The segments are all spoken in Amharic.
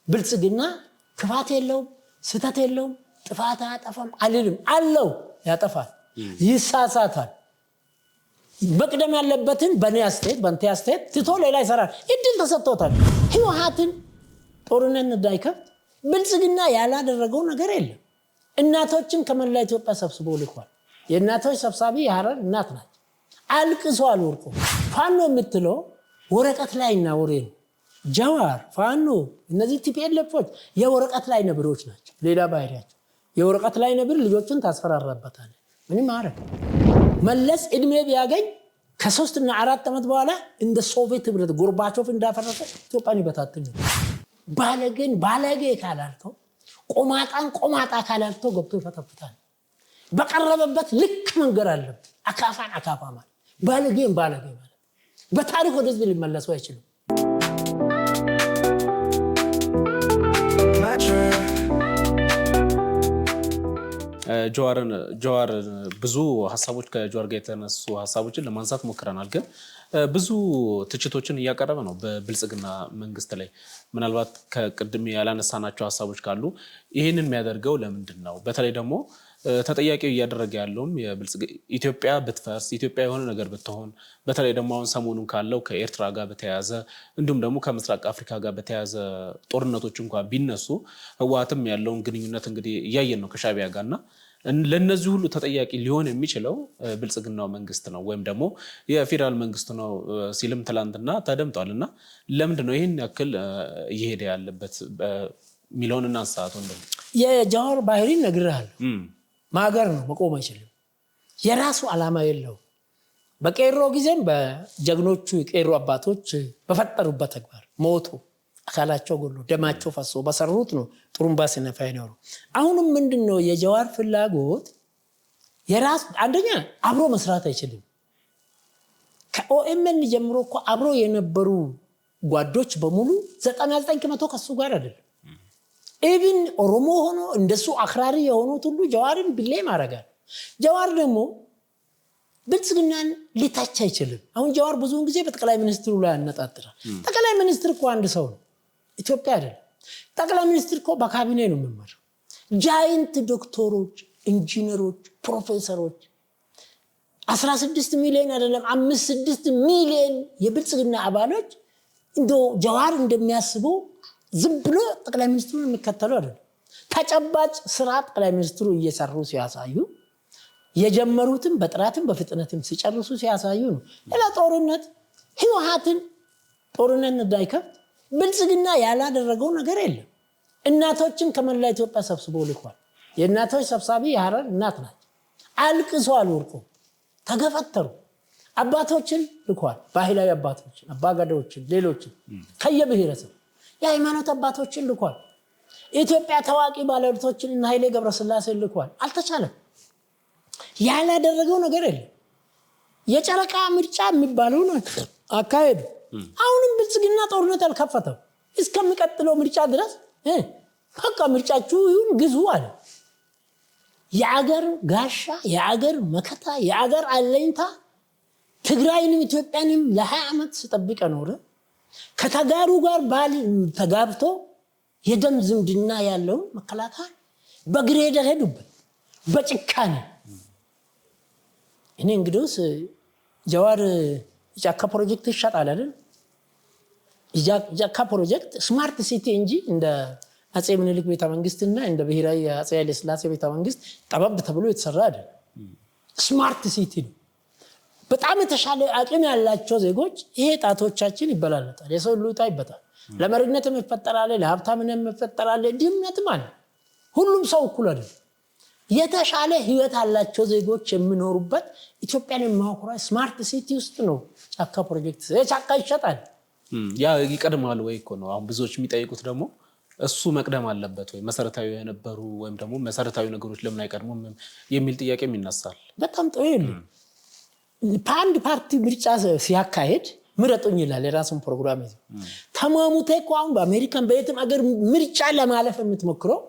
ብልጽግና ክፋት የለውም ስተት የለውም ጥፋት አያጠፋም አልልም አለው ያጠፋል ይሳሳታል በቅደም ያለበትን በኔ አስተያየት በአንተ አስተያየት ትቶ ሌላ ይሰራል እድል ተሰጥቶታል ህወሓትን ጦርነት እንዳይከፍት ብልጽግና ያላደረገው ነገር የለም እናቶችን ከመላ ኢትዮጵያ ሰብስቦ ልኳል የእናቶች ሰብሳቢ የሐረር እናት ናት አልቅሶ አልወርቁ ፋኖ የምትለው ወረቀት ላይ እና ወሬ ነው ጃዋር ፋኖ እነዚህ ቲፒኤልኤፎች የወረቀት ላይ ነብሮች ናቸው ሌላ ባህሪያቸው የወረቀት ላይ ነብር ልጆችን ታስፈራራበታል ምንም ማረክ መለስ እድሜ ቢያገኝ ከ3 እና 4 ዓመት በኋላ እንደ ሶቪየት ህብረት ጎርባቾቭ እንዳፈረሰ ኢትዮጵያን ይበታተን ባለገን ባለጌ ካላልከው ቆማጣ ካላልከው ገብቶ ይፈተፍታል በቀረበበት ልክ መንገር አለበት አካፋን አካፋ ማለት ባለጌን ባለጌ ማለት በታሪክ ወደዚህ ሊመለሱ አይችልም ጀዋር ብዙ ሐሳቦች ከጀዋር ጋር የተነሱ ሐሳቦችን ለማንሳት ሞክረናል ግን ብዙ ትችቶችን እያቀረበ ነው በብልጽግና መንግስት ላይ ምናልባት ከቅድም ያላነሳናቸው ሐሳቦች ካሉ ይሄንን የሚያደርገው ለምንድነው በተለይ ደግሞ ተጠያቂው እያደረገ ያለውም ኢትዮጵያ ብትፈርስ ኢትዮጵያ የሆነ ነገር ብትሆን በተለይ ደግሞ አሁን ሰሞኑን ካለው ከኤርትራ ጋር በተያያዘ እንዲሁም ደግሞ ከምስራቅ አፍሪካ ጋር በተያያዘ ጦርነቶች እንኳን ቢነሱ ህወሓትም ያለውን ግንኙነት እንግዲህ እያየን ነው ከሻዕቢያ ጋርና ለነዚህ ሁሉ ተጠያቂ ሊሆን የሚችለው ብልጽግናው መንግስት ነው ወይም ደግሞ የፌደራል መንግስት ነው ሲልም ትላንትና ተደምጧልና ለምንድነው ይሄን ያክል እየሄደ ያለበት ሚሊዮን እና ሰዓት ወንድም የጃዋር ባህሪ ነግረሃል ማገር ነው መቆም አይችልም የራሱ ዓላማ የለው በቄሮ ጊዜም በጀግኖቹ የቄሮ አባቶች በፈጠሩበት ተግባር ሞቱ አካላቸው ጎሎ ደማቸው ፈሶ በሰሩት ነው ጥሩምባ ሲነፋ ይኖሩ አሁንም ምንድነው የጃዋር ፍላጎት የራስ አንደኛ አብሮ መስራት አይችልም ከኦኤምኤን ጀምሮ እኮ አብሮ የነበሩ ጓዶች በሙሉ 99% ከሱ ጋር አይደለም ኢቭን ኦሮሞ ሆኖ እንደሱ አክራሪ የሆኑት ሁሉ ጃዋርን ብሌም ያደርጋል ጃዋር ደግሞ ብልጽግናን ሊታች አይችልም አሁን ጃዋር ብዙውን ጊዜ በጠቅላይ ሚኒስትሩ ላይ ያነጣጥራል ጠቅላይ ሚኒስትር እኮ አንድ ሰው ነው ኢትዮጵያ አይደለም ጠቅላይ ሚኒስትር እኮ በካቢኔ ነው የሚመራው ጃይንት ዶክተሮች ኢንጂነሮች ፕሮፌሰሮች 16 ሚሊዮን አይደለም 5-6 ሚሊዮን የብልጽግና አባሎች እንደው ጃዋር እንደሚያስበው ዝም ብሎ ጠቅላይ ሚኒስትሩን የሚከተሉ አይደለም ተጨባጭ ስራ ጠቅላይ ሚኒስትሩ እየሰሩ ሲያሳዩ የጀመሩትን በጥራትም በፍጥነትም ሲጨርሱ ሲያሳዩ ነው ሌላ ጦርነት ህወሓትን ጦርነት እንዳይከፍት ብልጽግና ያላደረገው ነገር የለም እናቶችን ከመላ ኢትዮጵያ ሰብስቦ ልኳል የእናቶች ሰብሳቢ የሐረር እናት ናት አልቅሶ አልወርቁ ተገፈተሩ አባቶችን ልኳል ባህላዊ አባቶችን አባጋዳዎችን ሌሎችን ከየብሔረሰብ የሃይማኖት አባቶችን ልኳል ኢትዮጵያ ታዋቂ ባለሀብቶችን እና ኃይሌ ገብረስላሴ ልኳል አልተቻለም ያላደረገው ነገር የለም የጨረቃ ምርጫ የሚባለው ነው አካሄዱ አሁንም ብልጽግና ጦርነት አልከፈተው እስከሚቀጥለው ምርጫ ድረስ በቃ ምርጫችሁ ይሁን ግዙ አለ የአገር ጋሻ የአገር መከታ የአገር አለኝታ ትግራይንም ኢትዮጵያንም ለ20 ዓመት ሲጠብቅ ኖረ ከተጋሩ ጋር ባል ተጋብቶ የደም ዝምድና ያለው መከላከያ በግሬደር ሄዱበት በጭካኔ እኔ እንግዲህ ጃዋር ጫካ ፕሮጀክት ይሻጣል አይደል ጫካ ፕሮጀክት ስማርት ሲቲ እንጂ እንደ አጼ ምኒልክ ቤተ መንግስትና እንደ ብሔራዊ አጼ ኃይለ ሥላሴ ቤተ መንግስት ጠበብ ተብሎ የተሰራ አይደል ስማርት ሲቲ ነው በጣም የተሻለ አቅም ያላቸው ዜጎች ይሄ ጣቶቻችን ይበላልጣል የሰው ሉታ ይበታል ለመሪነትም ይፈጠራል ለሀብታምነትም ይፈጠራል ድምነትም አለ ሁሉም ሰው እኩል አይደል የተሻለ ህይወት ያላቸው ዜጎች የሚኖሩበት ኢትዮጵያን የማውኩራ ስማርት ሲቲ ውስጥ ነው ጫካ ፕሮጀክት ጫካ ይሻጣል ያ ይቀድማል ወይ እኮ ነው አሁን ብዙዎች የሚጠይቁት ደግሞ እሱ መቅደም አለበት ወይ መሰረታዊ የነበሩ ወይም ደግሞ መሰረታዊ ነገሮች ለምን አይቀድሙም የሚል ጥያቄም ይነሳል በጣም ጥሩ ነው ፓንድ ፓርቲ ምርጫ ሲያካሄድ ምረጡኝ ይላል የራሱን ፕሮግራም ይዘው ተማሙቴ እኮ አሁን በአሜሪካን በየትም አገር ምርጫ ለማለፍ የምትሞክረው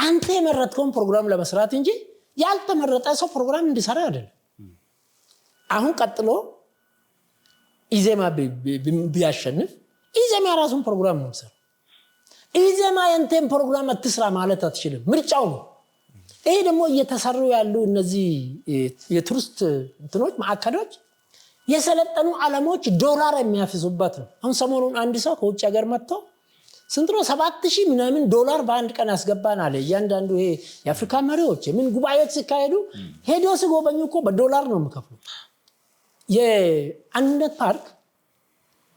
አንተ የመረጥከውን ፕሮግራም ለመስራት እንጂ ያልተመረጠ ሰው ፕሮግራም እንዲሰራ አይደለም አሁን ቀጥሎ ኢዜማ ቢያሸንፍ ኢዜማ ራሱን ፕሮግራም ነው የሚሰራው ኢዜማ የንተን ፕሮግራም አትስራ ማለት አትችልም። ምርጫው ነው። ይሄ ደግሞ እየተሰሩ ያሉ እነዚህ የቱሪስት እንትኖች ማዕከሎች የሰለጠኑ ዓለሞች ዶላር የሚያፍሱበት ነው። አሁን ሰሞኑን አንድ ሰው ከውጭ ሀገር መጥቶ ስንት ነው 7000 ምናምን ዶላር በአንድ ቀን ያስገባን አለ። እያንዳንዱ ይሄ የአፍሪካ መሪዎች ምን ጉባኤዎች ሲካሄዱ ሄዶ ሲጎበኙ እኮ በዶላር ነው የሚከፍሉት። የአንድነት ፓርክ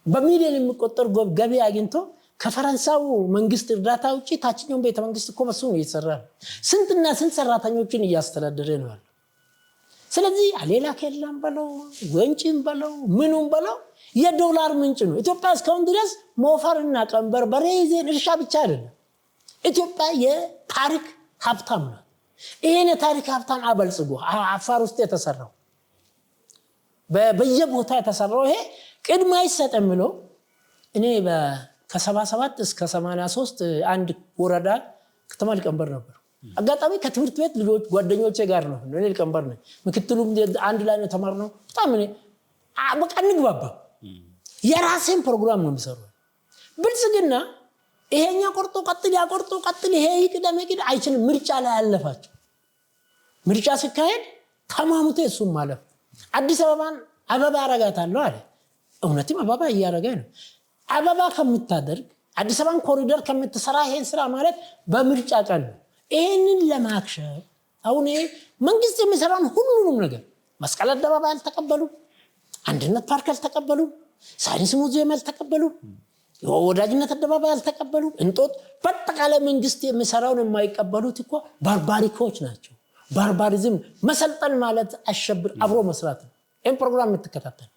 በሚሊዮን የሚቆጠር ገቢ አግኝቶ ከፈረንሳው መንግስት እርዳታ ውጪ ታችኛው ቤተ መንግስት እኮ በሱ ነው እየተሰራ ነው። ስንትና ስንት ሰራተኞችን እያስተዳደረ ነው ያለው። ስለዚህ አሌላ ከላም በለው ወንጭም በለው ምኑም በለው የዶላር ምንጭ ነው። ኢትዮጵያ እስካሁን ድረስ ሞፈርና ቀንበር በሬዜን እርሻ ብቻ አይደለም። ኢትዮጵያ የታሪክ ሀብታም ናት። ይሄን የታሪክ ሀብታም አበልጽጎ አፋር ውስጥ የተሰራው በየቦታ የተሰራው ይሄ ቅድማ ይሰጠም ብሎ እኔ ከ77 እስከ 83 አንድ ወረዳ ከተማ ሊቀመንበር ነበር። አጋጣሚ ከትምህርት ቤት ልጆች ጓደኞቼ ጋር ነው እኔ ሊቀመንበር ነኝ። ምክትሉም አንድ ላይ ነው ተማርነው። በጣም እኔ በቃ እንግባባ። የራሴን ፕሮግራም ነው የሚሰራው። ብልጽግና ይሄኛ ቆርጦ ቀጥል ያቆርጦ ቀጥል ይሄ ይቅደም አይችልም። ምርጫ ላይ ያለፋቸው ምርጫ ሲካሄድ ተማሙቴ እሱም ማለፍ አዲስ አበባን አበባ አረጋታለሁ አለ። እውነትም አበባ እያረገ ነው። አበባ ከምታደርግ አዲስ አበባን ኮሪደር ከምትሰራ ይሄን ስራ ማለት በምርጫ ቀን ነው። ይሄንን ለማክሸፍ አሁን መንግስት የሚሰራውን ሁሉንም ነገር መስቀል አደባባይ አልተቀበሉ፣ አንድነት ፓርክ አልተቀበሉ፣ ሳይንስ ሙዚየም አልተቀበሉ፣ ወዳጅነት አደባባይ አልተቀበሉ። እንጦጥ በአጠቃላይ መንግስት የሚሰራውን የማይቀበሉት እኮ ባርባሪኮች ናቸው። ባርባሪዝም መሰልጠን ማለት አሸብር አብሮ መስራት ነው። ይሄን ፕሮግራም የምትከታተል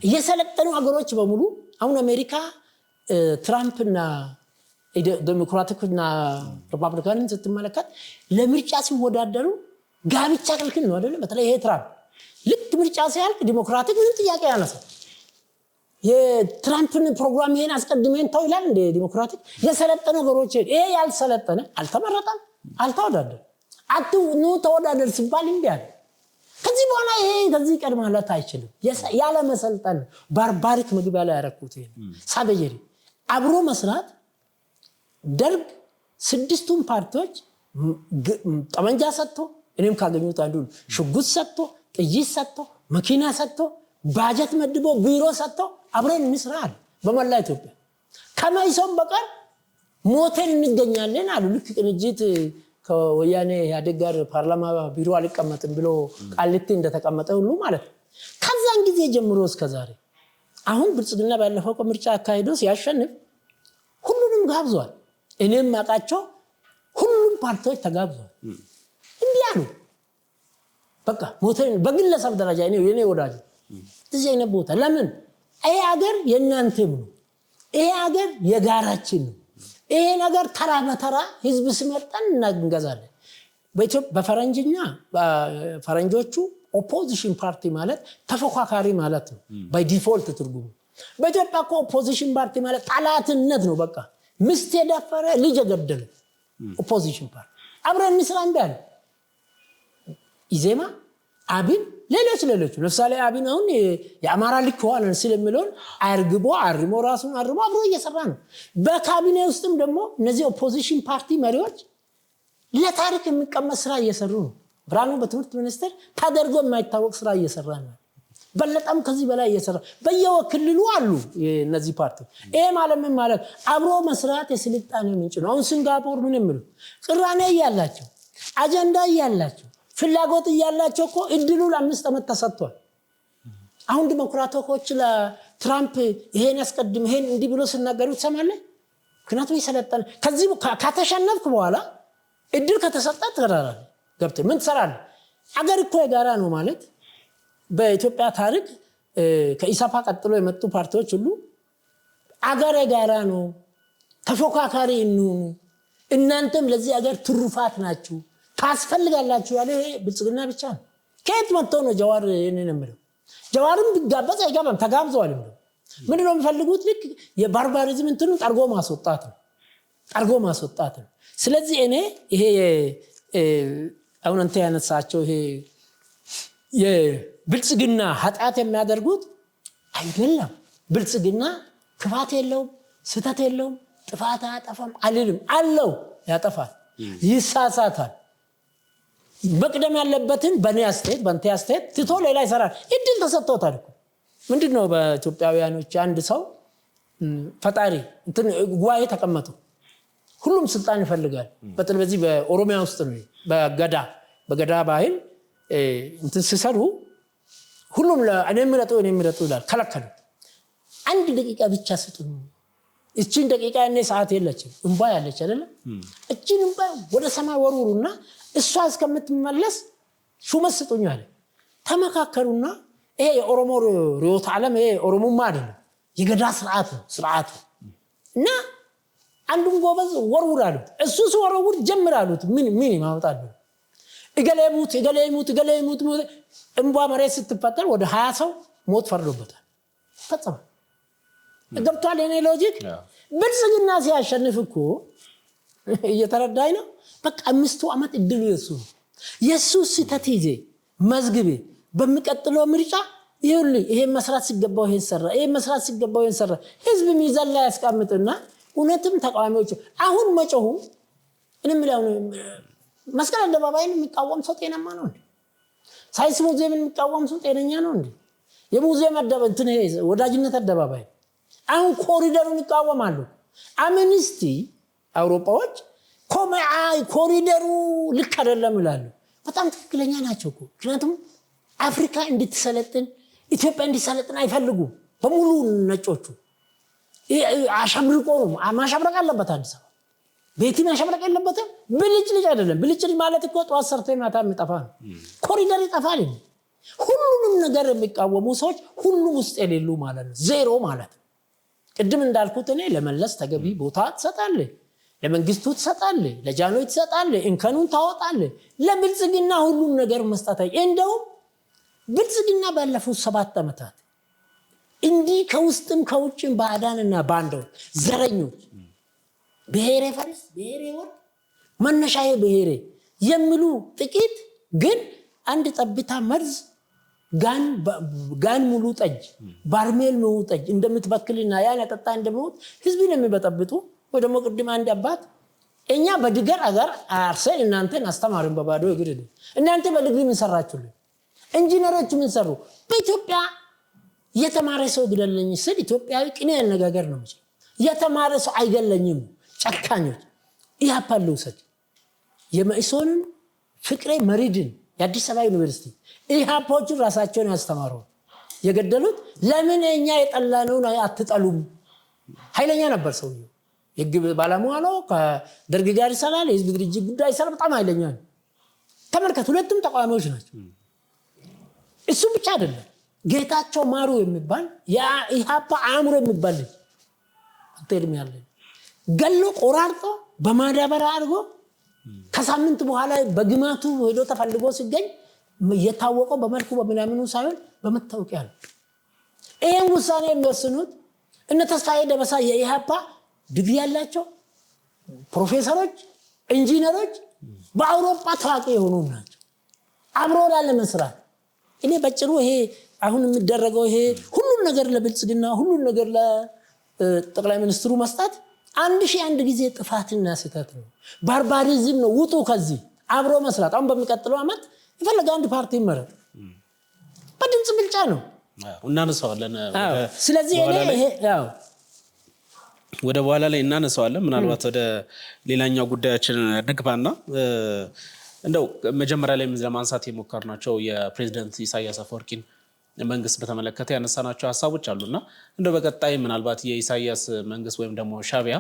የሰለጠኑ ሀገሮች በሙሉ አሁን አሜሪካ ትራምፕና ዴሞክራቲክና ሪፐብሊካንን ስትመለከት ለምርጫ ሲወዳደሩ ጋብቻ ክልክል ነው አይደል? በተለይ ይሄ ትራምፕ ልክ ምርጫ ሲያልቅ ዲሞክራቲክ ምንም ጥያቄ ያነሳል። የትራምፕን ፕሮግራም ይሄን አስቀድመን ተው ይላል እንደ ዲሞክራቲክ። የሰለጠኑ ሀገሮች ይሄ ያልሰለጠነ አልተመረጠም፣ አልተወዳደረም። ነው ተወዳደር ሲባል እንዴ አለ። ከዚህ በኋላ ይሄ ከዚህ ቀድማ ማለት አይችልም። ያለ መሰልጠን ባርባሪክ ምግብ ላይ ያረኩት ይሄ ሳበየሪ አብሮ መስራት ደርግ ስድስቱም ፓርቲዎች ጠመንጃ ሰጥቶ እኔም ካገኙት አንዱ ሽጉጥ ሰጥቶ ጥይት ሰጥቶ መኪና ሰጥቶ ባጀት መድቦ ቢሮ ሰጥቶ አብረን እንስራል በመላ ኢትዮጵያ ከማይሶም በቀር ሞተን እንገኛለን አሉ። ልክ ቅንጅት ከወያኔ ኢህአዴግ ጋር ፓርላማ ቢሮ አልቀመጥም ብሎ ቃልቲ እንደተቀመጠ ሁሉ ማለት ነው። ከዛን ጊዜ ጀምሮ እስከ ዛሬ አሁን ብልጽግና ባለፈው ምርጫ አካሂዶ ሲያሸንፍ ሁሉንም ጋብዟል። እኔም ማቃቸው ሁሉም ፓርቲዎች ተጋብዟል። እንዲህ አሉ። በቃ ሞተን በግለሰብ ደረጃ የኔ ወዳጅ እዚህ አይነት ቦታ ለምን ይሄ ሀገር የእናንተም ነው፣ ይሄ ሀገር የጋራችን ነው። ይሄ ነገር ተራ በተራ ህዝብ ሲመጣን እናገዛለን። በፈረንጅኛ ፈረንጆቹ ኦፖዚሽን ፓርቲ ማለት ተፎካካሪ ማለት ነው ባይ ዲፎልት ትርጉሙ። በኢትዮጵያ እኮ ኦፖዚሽን ፓርቲ ማለት ጠላትነት ነው። በቃ ምስት የደፈረ ልጅ የገደለ ኦፖዚሽን ፓርቲ አብረን እንስራ እንዳለ ኢዜማ አብን ሌሎች ለምሳሌ አብን አሁን የአማራ ልክ ሆነ ስለሚለውን አርግቦ አርሞ ራሱን አርሞ አብሮ እየሰራ ነው። በካቢኔ ውስጥም ደግሞ እነዚህ ኦፖዚሽን ፓርቲ መሪዎች ለታሪክ የሚቀመጥ ስራ እየሰሩ ነው። ብርሃኑ በትምህርት ሚኒስቴር ታደርጎ የማይታወቅ ስራ እየሰራ ነው። በለጣም ከዚህ በላይ እየሰራ በየክልሉ አሉ እነዚህ ፓርቲዎች። ይሄ ማለት ምን ማለት አብሮ መስራት የስልጣኔ ምንጭ ነው። አሁን ሲንጋፖር ምን የሚሉ ቅራኔ ያላቸው አጀንዳ ያላቸው ፍላጎት ያላቸው እኮ እድሉ ለ5 ዓመት ተሰጥቷል። አሁን ዲሞክራቶች ለትራምፕ ይሄን ያስቀድም ይሄን እንዲህ ብሎ ሲናገሩ ትሰማለህ። ምክንያቱም ይሰለጠነ ከዚህ ከተሸነፍክ በኋላ እድል ከተሰጠ ትራራለህ። ገብተህ ምን ትሰራለህ? አገር እኮ የጋራ ነው ማለት በኢትዮጵያ ታሪክ ከኢሳፓ ቀጥሎ የመጡ ፓርቲዎች ሁሉ አገር የጋራ ነው፣ ተፎካካሪ እንሁኑ፣ እናንተም ለዚህ አገር ትሩፋት ናችሁ ታስፈልጋላችሁ ያለ ብልጽግና ብቻ ነው። ከየት መጥቶ ነው ጀዋር እኔን የምለው? ጀዋርም ቢጋበዝ አይጋባም፣ ተጋብዘዋል። ምንድነው የሚፈልጉት? ልክ የባርባሪዝም እንትኑን ጠርጎ ማስወጣት ነው። ስለዚህ እኔ ይሄ አሁን አንተ ያነሳቸው ይሄ የብልጽግና ኃጢአት የሚያደርጉት አይደለም። ብልጽግና ክፋት የለውም፣ ስተት የለውም። ጥፋት አያጠፋም አልልም አለው ያጠፋል ይሳሳታል በቅደም ያለበትን በኔ አስተያየት በአንተ አስተያየት ትቶ ሌላ ይሰራል እድል ተሰጥቶታል እኮ ምንድነው በኢትዮጵያውያኖች አንድ ሰው ፈጣሪ እንትን ጉባኤ ተቀመጡ ሁሉም ስልጣን ይፈልጋል በዚህ በኦሮሚያ ውስጥ ነው በገዳ ባህል እንትን ሲሰሩ ሁሉም ለእኔ ምረጡ ይላል ከለከሉ አንድ ደቂቃ ብቻ ስጡኝ እቺን ደቂቃ እኔ ሰዓት የለችም እንባ ያለች አይደለ እቺን እንባ ወደ ሰማይ ወሩሩና እሷ እስከምትመለስ ሹመት ስጡኝ አለ ተመካከሩና ይሄ የኦሮሞ ሪዮት ዓለም ይሄ ኦሮሞማ አይደለም የገዳ ስርዓቱ እና አንዱን ጎበዝ ወርውራሉ እሱ ሲወርውር ጀምራሉት ምን ማውጣሉ እገሌሙት እንባ መሬት ስትፈጠር ወደ 20 ሰው ሞት ፈርዶበታል ፈጸመ ገብቷል የኔ ሎጂክ ብልጽግና ሲያሸንፍ እኮ እየተረዳኝ ነው በቃ 5 ዓመት እድሉ የሱ ስህተት ይዜ መዝግቤ በሚቀጥለው ምርጫ ይሄ መስራት ሲገባው ይሄን ሰራ ህዝብ ሚዛን ላይ ያስቀምጥና እውነትም ተቃዋሚዎች አሁን መጮሁ እንም ይላው መስቀል አደባባይን የሚቃወም ሰው ጤናማ ነው እንዴ ሳይንስ ሙዚየምን የሚቃወም ሰው ጤነኛ ነው እንዴ የሙዚየም አደባባይ እንትን ወዳጅነት አደባባይ አሁን ኮሪደሩን ይቃወማሉ አምኒስቲ አውሮፓዎች ኮሪደሩ ልክ አይደለም ይላሉ በጣም ትክክለኛ ናቸው እኮ ምክንያቱም አፍሪካ እንድትሰለጥን ኢትዮጵያ እንድትሰለጥን አይፈልጉም በሙሉ ነጮቹ አሻምርቆ ነው ማሻምረቅ አለበት አዲስ አበባ ቤት ማሻምረቅ የለበትም ብልጭልጭ አይደለም ብልጭልጭ ማለት እኮ ጧት ሰርቶ ማታ የሚጠፋ ነው ኮሪደር ይጠፋል ሁሉንም ነገር የሚቃወሙ ሰዎች ሁሉ ውስጥ የሌሉ ማለት ነው ዜሮ ማለት ነው ቅድም እንዳልኩት እኔ ለመለስ ተገቢ ቦታ ትሰጣለህ ለመንግስቱ ትሰጣለህ ለጃኖች ትሰጣለህ እንከኑን ታወጣለህ ለብልጽግና ሁሉም ነገር መስጠታይ እንደው ብልጽግና ባለፉት 7 ዓመታት እንዲህ ከውስጥም ከውጭም ባዳንና ባንደው ዘረኞች ብሔሬ ፈርስ ብሔሬ ወር መነሻዬ ብሔሬ የሚሉ ጥቂት ግን አንድ ጠብታ መርዝ ጋን ሙሉ ጠጅ ባርሜል ሙሉ ጠጅ እንደምትበክልና ያን ያጠጣ እንደሞት ህዝብን የሚበጠብጡ ወይ ደግሞ ቅድም አንድ አባት እኛ በድገር አገር አርሰን እናንተን አስተማርን በባዶ እግር እናንተ በልግሪ ምን ሰራችሁልን ኢንጂነሮች ምን ሰሩ በኢትዮጵያ የተማረ ሰው ግደለኝ ሲል ኢትዮጵያዊ ቅኔ ያነጋገር ነው የተማረ ሰው አይገለኝም ጨካኞች ያፓሉሰት የመኢሶንን ፍቅሬ መሪድን የአዲስ አበባ ዩኒቨርሲቲ ኢሃፖቹ ራሳቸውን ያስተማሩ የገደሉት ለምን እኛ የጠላነው አትጠሉም ኃይለኛ ነበር ሰውየው የግብ ባለሙያው ከደርግ ጋር ይሰራል የህዝብ ድርጅት ጉዳይ ይሰራል በጣም ኃይለኛ ነው ተመልከቱ ሁለቱም ተቃዋሚዎች ናቸው እሱ ብቻ አይደለም ጌታቸው ማሩ የሚባል የኢሃፓ አእምሮ የሚባል አጥተልም ያለ ገሎ ቆራርጦ በማዳበሪያ አድርጎ ከሳምንት በኋላ በግማቱ ሄዶ ተፈልጎ ሲገኝ የታወቀው በመልኩ በመናምኑ ሳይሆን በመታወቂያ ነው ይሄን ውሳኔ የሚወስኑት እነ ተስፋዬ ደበሳ የኢሃፓ ዲግሪ ያላቸው ፕሮፌሰሮች ኢንጂነሮች በአውሮፓ ታዋቂ የሆኑ ናቸው አብሮ ለመስራት እኔ በጭሩ ይሄ አሁን የሚደረገው ይሄ ሁሉም ነገር ለብልጽግና ሁሉም ነገር ለጠቅላይ ሚኒስትሩ መስጠት 1001 ጊዜ ጥፋትና ስህተት ነው ባርባሪዝም ነው ውጡ ከዚህ አብሮ መስራት አሁን በሚቀጥለው አመት ይፈልጋ አንድ ፓርቲ ይመረጥ በድምጽ ብልጫ ነው እናነሳዋለን ስለዚህ ይሄ ያው ወደ በኋላ ላይ እናነሳዋለን ምናልባት ወደ ሌላኛው ጉዳያችን ንግባና እንደው መጀመሪያ ላይ ለማንሳት የሞከርናቸው የፕሬዝዳንት ኢሳያስ አፈወርቂን መንግስት በተመለከተ ያነሳናቸው ሐሳቦች አሉና እንደው በቀጣይ ምናልባት የኢሳያስ መንግስት ወይም ደግሞ ሻቢያ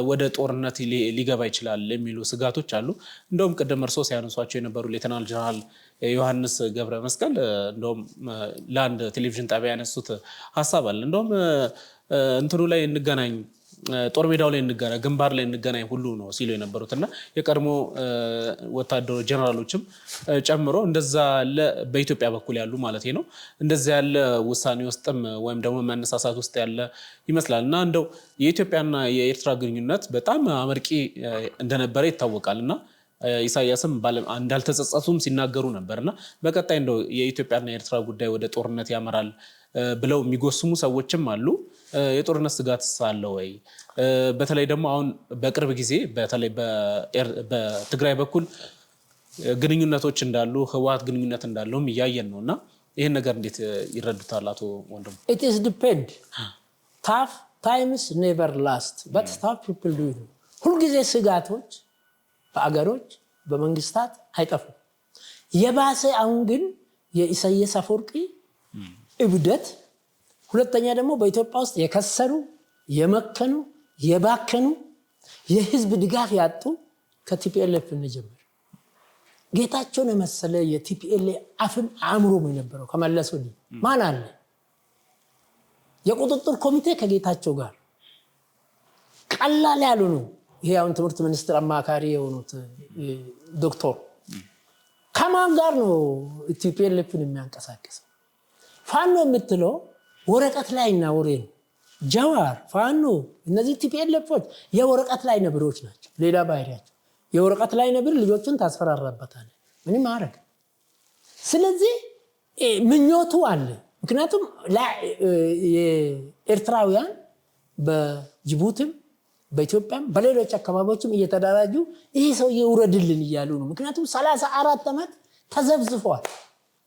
ወደ ጦርነት ሊገባ ይችላል የሚሉ ስጋቶች አሉ እንደውም ቀደም እርሶ ሲያነሷቸው የነበሩ ሌተናል ጀነራል ዮሐንስ ገብረ መስቀል እንደውም ላንድ ቴሌቪዥን ጣቢያ ያነሱት ሐሳብ አለ እንደውም እንትኑ ላይ እንገናኝ ጦር ሜዳው ላይ እንገናኝ ግንባር ላይ እንገናኝ ሁሉ ነው ሲሉ የነበሩትና የቀድሞ ወታደሮች ጀነራሎችም ጨምሮ እንደዛ በኢትዮጵያ በኩል ያሉ ማለት ነው እንደዛ ያለ ውሳኔ ውስጥም ወይም ደግሞ መነሳሳት ውስጥ ያለ ይመስላልና እንደው የኢትዮጵያና የኤርትራ ግንኙነት በጣም አመርቂ እንደነበረ ይታወቃልና ኢሳያስም እንዳልተጸጸቱም ሲናገሩ ነበርና በቀጣይ እንደው የኢትዮጵያና የኤርትራ ጉዳይ ወደ ጦርነት ያመራል ብለው የሚጎስሙ ሰዎችም አሉ። የጦርነት ስጋት አለ ወይ? በተለይ ደግሞ አሁን በቅርብ ጊዜ በተለይ በትግራይ በኩል ግንኙነቶች እንዳሉ ህወሓት ግንኙነት እንዳለውም እያየን ነውና ይሄን ነገር እንዴት ይረዱታል አቶ ወንድሙ? It is depend. Tough times never last, but tough people do. ሁልጊዜ ስጋቶች በአገሮች በመንግስታት አይጠፉም። የባሰ አሁን ግን የኢሳያስ አፈወርቂ እብደት፣ ሁለተኛ ደግሞ በኢትዮጵያ ውስጥ የከሰሩ የመከኑ የባከኑ የህዝብ ድጋፍ ያጡ ከቲፒኤልኤፍ እንጀምር። ጌታቸውን የመሰለ የቲፒኤልኤፍ አፍም አእምሮም የነበረው ከመለሱ ማን አለ? የቁጥጥር ኮሚቴ ከጌታቸው ጋር ቀላል ያሉ ነው። ይሄ አሁን ትምህርት ሚኒስትር አማካሪ የሆኑት ዶክተር ከማን ጋር ነው ቲፒኤልኤፍን የሚያንቀሳቅሰው? ፋኖ የምትለው ወረቀት ላይ እና ወሬ ነው። ጀዋር ፋኖ እነዚህ ቲፒኤልኤፎች የወረቀት ላይ ነብሮች ናቸው። ሌላ ባህሪያቸው የወረቀት ላይ ነብር ልጆቹን ታስፈራራበታል። ምንም ማድረግ። ስለዚህ ምኞቱ አለ። ምክንያቱም የኤርትራውያን በጅቡቲም በኢትዮጵያም በሌሎች አካባቢዎችም እየተደራጁ ይህ ሰው ይውረድልን እያሉ ነው። ምክንያቱም 34 ዓመት ተዘብዝፏል።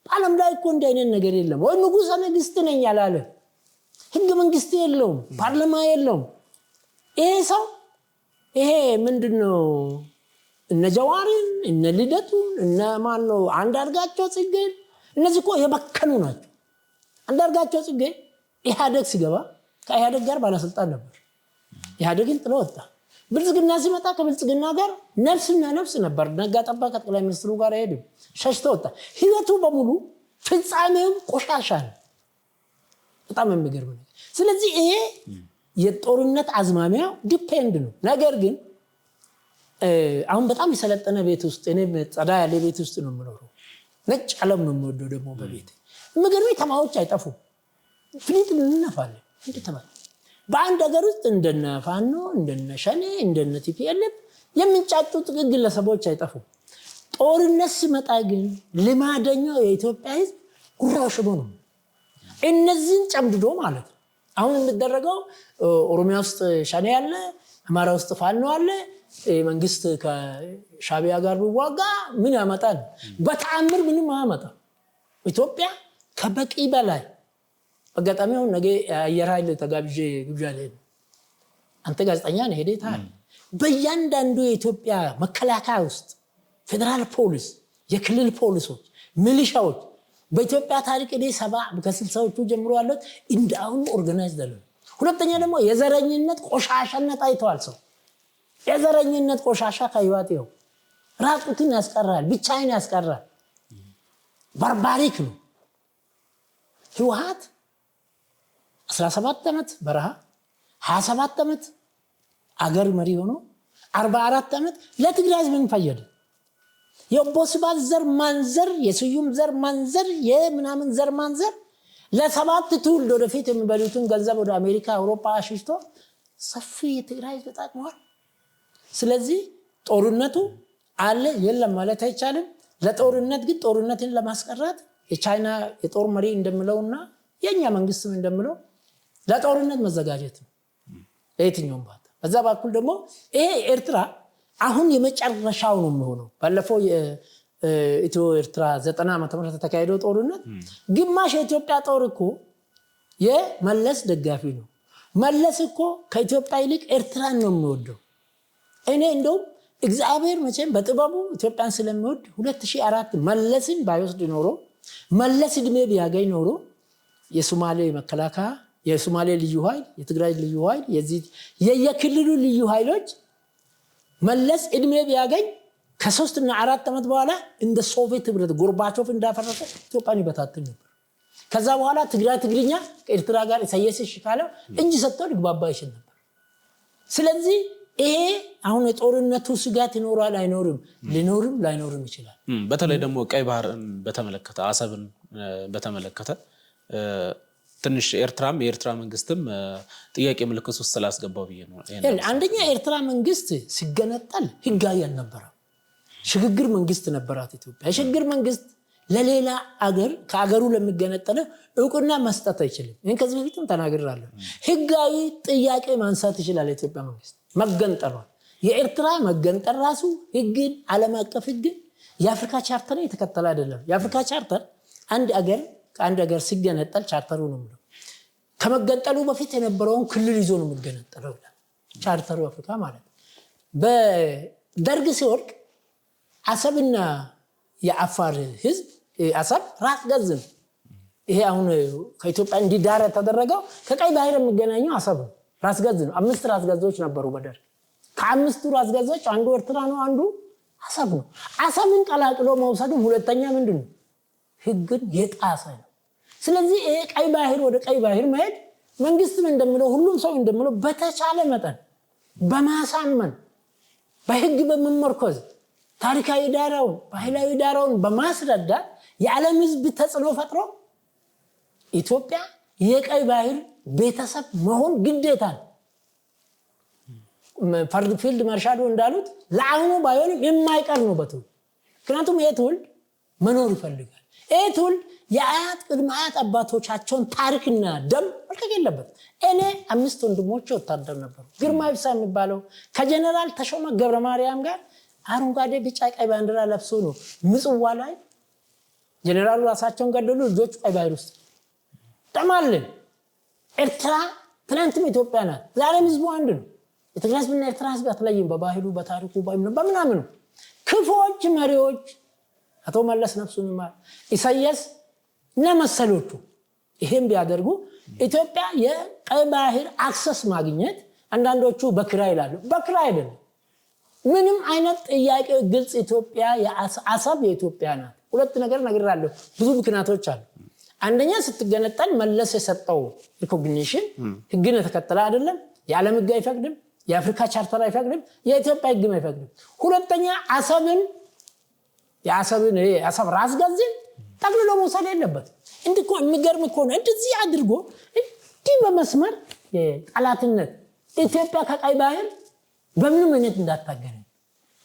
ዓለም ላይ እኮ እንዲህ አይነት ነገር የለም። ወይ ንጉሠ ነገሥት ነኝ ያላለ ህገ መንግስት የለውም፣ ፓርላማ የለውም። ይሄ ሰው ይሄ ምንድነው? እነ ጀዋርን እነ ልደቱን እነ ማን ነው አንዳርጋቸው ጽጌ እነዚህ እኮ የበከኑ ናቸው። አንዳርጋቸው ጽጌ ኢህአዴግ ሲገባ ከኢህአዴግ ጋር ባለስልጣን ነበር። ኢህአዴግን ጥሎ ወጣ። ብልጽግና ሲመጣ ከብልጽግና ጋር ነፍስና ነፍስ ነበር። ነጋ ጠባ ከጠቅላይ ሚኒስትሩ ጋር ሄደው ሸሽቶ ወጣ። ህይወቱ በሙሉ ፍጻሜው ቆሻሻ ነው። በጣም የሚገርም ነው። ስለዚህ ይሄ የጦርነት አዝማሚያው ዲፔንድ ነው። ነገር ግን አሁን በጣም የሰለጠነ ቤት ውስጥ እኔ ጸዳ ያለ ቤት ውስጥ ነው የምኖረው። ነጭ ቀለም ነው የምወደው ደግሞ በቤት የሚገርም ተማዎች አይጠፉም። ፍሊት እንነፋለን እንድተባለ በአንድ ሀገር ውስጥ እንደነ ፋኖ እንደነ ሸኔ እንደነ ቲፒኤልኤፍ የሚንጫጩ ጥቂት ግለሰቦች አይጠፉም። ጦርነት ሲመጣ ግን ልማደኛው የኢትዮጵያ ህዝብ ጉራው ሽቦ ነው። እነዚህን ጨምድዶ ማለት ነው። አሁን የሚደረገው ኦሮሚያ ውስጥ ሸኔ ያለ፣ አማራ ውስጥ ፋኖ አለ። መንግስት ከሻቢያ ጋር ቢዋጋ ምን ያመጣል? በተአምር ምንም አያመጣም። ኢትዮጵያ ከበቂ በላይ አጋጣሚው ነገ አየር ኃይል ተጋብዤ ግብዣ ላይ አንተ ጋዜጠኛ ነህ ሄደህ ታል በእያንዳንዱ የኢትዮጵያ መከላከያ ውስጥ ፌደራል ፖሊስ፣ የክልል ፖሊሶች፣ ሚሊሻዎች በኢትዮጵያ ታሪክ እኔ 70 ከ60ዎቹ ጀምሮ ያሉት እንዳሁን ኦርጋናይዝድ ነው። ሁለተኛ ደግሞ የዘረኝነት ቆሻሻነት አይተዋል። ሰው የዘረኝነት ቆሻሻ ከህይወቴው ራቁትን ያስቀራል፣ ብቻዬን ያስቀራል። ባርባሪክ ነው። ህወሓት 17 ዓመት በረሃ 27 ዓመት አገር መሪ ሆኖ 44 ዓመት ለትግራይ ህዝብ ምን ፈየደ? የቦስባዝ ዘር ማንዘር፣ የስዩም ዘር ማንዘር፣ የምናምን ዘር ማንዘር ለሰባት ትውልድ ወደፊት የሚበሉትን ገንዘብ ወደ አሜሪካ አውሮፓ አሽሽቶ ሰፊ የትግራይ ህዝብ ተጠቅሟል። ስለዚህ ጦርነቱ አለ የለም ማለት አይቻልም። ለጦርነት ግን ጦርነትን ለማስቀረት የቻይና የጦር መሪ እንደምለውና የኛ መንግስትም እንደምለው ለጦርነት መዘጋጀት ነው ለየትኛውም ቦታ። በዛ በኩል ደግሞ ይሄ ኤርትራ አሁን የመጨረሻው ነው የሚሆነው። ባለፈው የኢትዮ ኤርትራ 90 ዓመተ ምህረት ተካሄደው ጦርነት ግማሽ የኢትዮጵያ ጦር እኮ የመለስ ደጋፊ ነው። መለስ እኮ ከኢትዮጵያ ይልቅ ኤርትራን ነው የሚወደው። እኔ እንደው እግዚአብሔር መቼም በጥበቡ ኢትዮጵያን ስለሚወድ 2004 መለስን ባይወስድ ኖሮ መለስ እድሜ ቢያገኝ ኖሮ የሶማሌ መከላከያ፣ የሶማሌ ልዩ ኃይል፣ የትግራይ ልዩ ኃይል፣ የየክልሉ ልዩ ኃይሎች መለስ እድሜ ቢያገኝ ከ3 እና 4 ዓመት በኋላ እንደ ሶቪየት ህብረት ጎርባቾቭ እንዳፈረሰ ኢትዮጵያን ይበታትን ነበር። ከዛ በኋላ ትግርኛ ከኤርትራ ጋር ኢሳያስ ካለው እጅ ሰጥቶ ሊግባባ ይችል ነበር። ስለዚህ ይሄ አሁን የጦርነቱ ስጋት ይኖራል አይኖርም? ሊኖርም ላይኖርም ይችላል። በተለይ ደግሞ ቀይ ባህርን በተመለከተ አሰብን በተመለከተ ትንሽ ኤርትራም የኤርትራ መንግስትም ጥያቄ ምልክት ውስጥ ስላስገባው ብዬ ነው። አንደኛ የኤርትራ መንግስት ሲገነጠል ህጋዊ አልነበረም። ሽግግር መንግስት ነበራት ኢትዮጵያ። የሽግግር መንግስት ለሌላ አገር ከአገሩ ለሚገነጠለ እውቅና መስጠት አይችልም። ይህን ከዚህ በፊትም ተናግራለሁ። ህጋዊ ጥያቄ ማንሳት ይችላል የኢትዮጵያ መንግስት መገንጠሏል። የኤርትራ መገንጠል ራሱ ህግን ዓለም አቀፍ ህግን የአፍሪካ ቻርተር የተከተለ አይደለም። የአፍሪካ ቻርተር አንድ አገር ከአንድ አገር ሲገነጠል ቻርተሩ ነው የሚለው ከመገንጠሉ በፊት የነበረውን ክልል ይዞ ነው የሚገነጠለው ቻርተሩ አፍሪካ ማለት ነው። በደርግ ሲወድቅ አሰብና የአፋር ህዝብ አሰብ ራስ ገዝ ነው። ይሄ አሁን ከኢትዮጵያ እንዲዳር ተደረገው ከቀይ ባህር የሚገናኘው አሰብ ነው። ራስ ገዝ ነው። 5 ራስ ገዞች ነበሩ በደርግ። ከ5ቱ ራስ ገዞች አንዱ ኤርትራ ነው፣ አንዱ አሰብ ነው። አሰብን ቀላቅሎ መውሰድም ሁለተኛ ምንድነው ህግን የጣሰ ነው። ስለዚህ ይሄ ቀይ ባህር ወደ ቀይ ባህር መሄድ መንግስትም እንደሚለው ሁሉም ሰው እንደሚለው በተቻለ መጠን በማሳመን በህግ በመመርኮዝ ታሪካዊ ዳራውን ባህላዊ ዳራውን በማስረዳት የዓለም ህዝብ ተጽዕኖ ፈጥሮ ኢትዮጵያ የቀይ ባህር ቤተሰብ መሆን ግዴታ ነው። ፊልድ ማርሻሉ እንዳሉት ለአሁኑ ባይሆንም የማይቀር ነው በትውልድ። ምክንያቱም ይሄ ትውልድ መኖር ይፈልጋል። ይሄ ትውልድ የአያት ቅድመ አያት አባቶቻቸውን ታሪክና ደም መልቀቅ የለበት። እኔ 5 ወንድሞች ወታደር ነበሩ። ግርማ ይብሳ የሚባለው ከጀነራል ተሾመ ገብረ ማርያም ጋር አረንጓዴ ቢጫ ቀይ ባንዲራ ለብሶ ነው ምጽዋ ላይ ጀነራሉ ራሳቸውን ገደሉ። ልጆቹ ቀይ ባህር ውስጥ ተማልን። ኤርትራ ትናንትም ኢትዮጵያ ናት፣ ዛሬም ህዝቡ አንድ ነው። የትግራይ ህዝብና ኤርትራ ህዝብ አትለይም በባህሉ በታሪኩ በምናምኑ። ክፉዎች መሪዎች አቶ መለስ ነፍሱን ይማር ኢሳያስ እና መሰሎቹ ይሄን ቢያደርጉ ኢትዮጵያ የቀይ ባህር አክሰስ ማግኘት አንዳንዶቹ በክራይ ይላሉ። በክራይ አይደለም። ምንም አይነት ጥያቄ ግልጽ ኢትዮጵያ የአሰብ የኢትዮጵያ ናት። ሁለት ነገር ነግራለሁ። ብዙ ምክንያቶች አሉ። አንደኛ ስትገነጠል መለስ የሰጠው ሪኮግኒሽን ህግን የተከተለ አይደለም። የዓለም ህግ አይፈቅድም። የአፍሪካ ቻርተር አይፈቅድም። የኢትዮጵያ ህግም አይፈቅድም። ሁለተኛ የአሰብ ራስ ገዝን ጠቅልሎ መውሰድ የለበት። እንዲኮ የሚገርም እኮ ነው። እንደዚህ አድርጎ እንዲህ በመስመር የጠላትነት ኢትዮጵያ ከቀይ ባህር በምንም አይነት እንዳታገኝ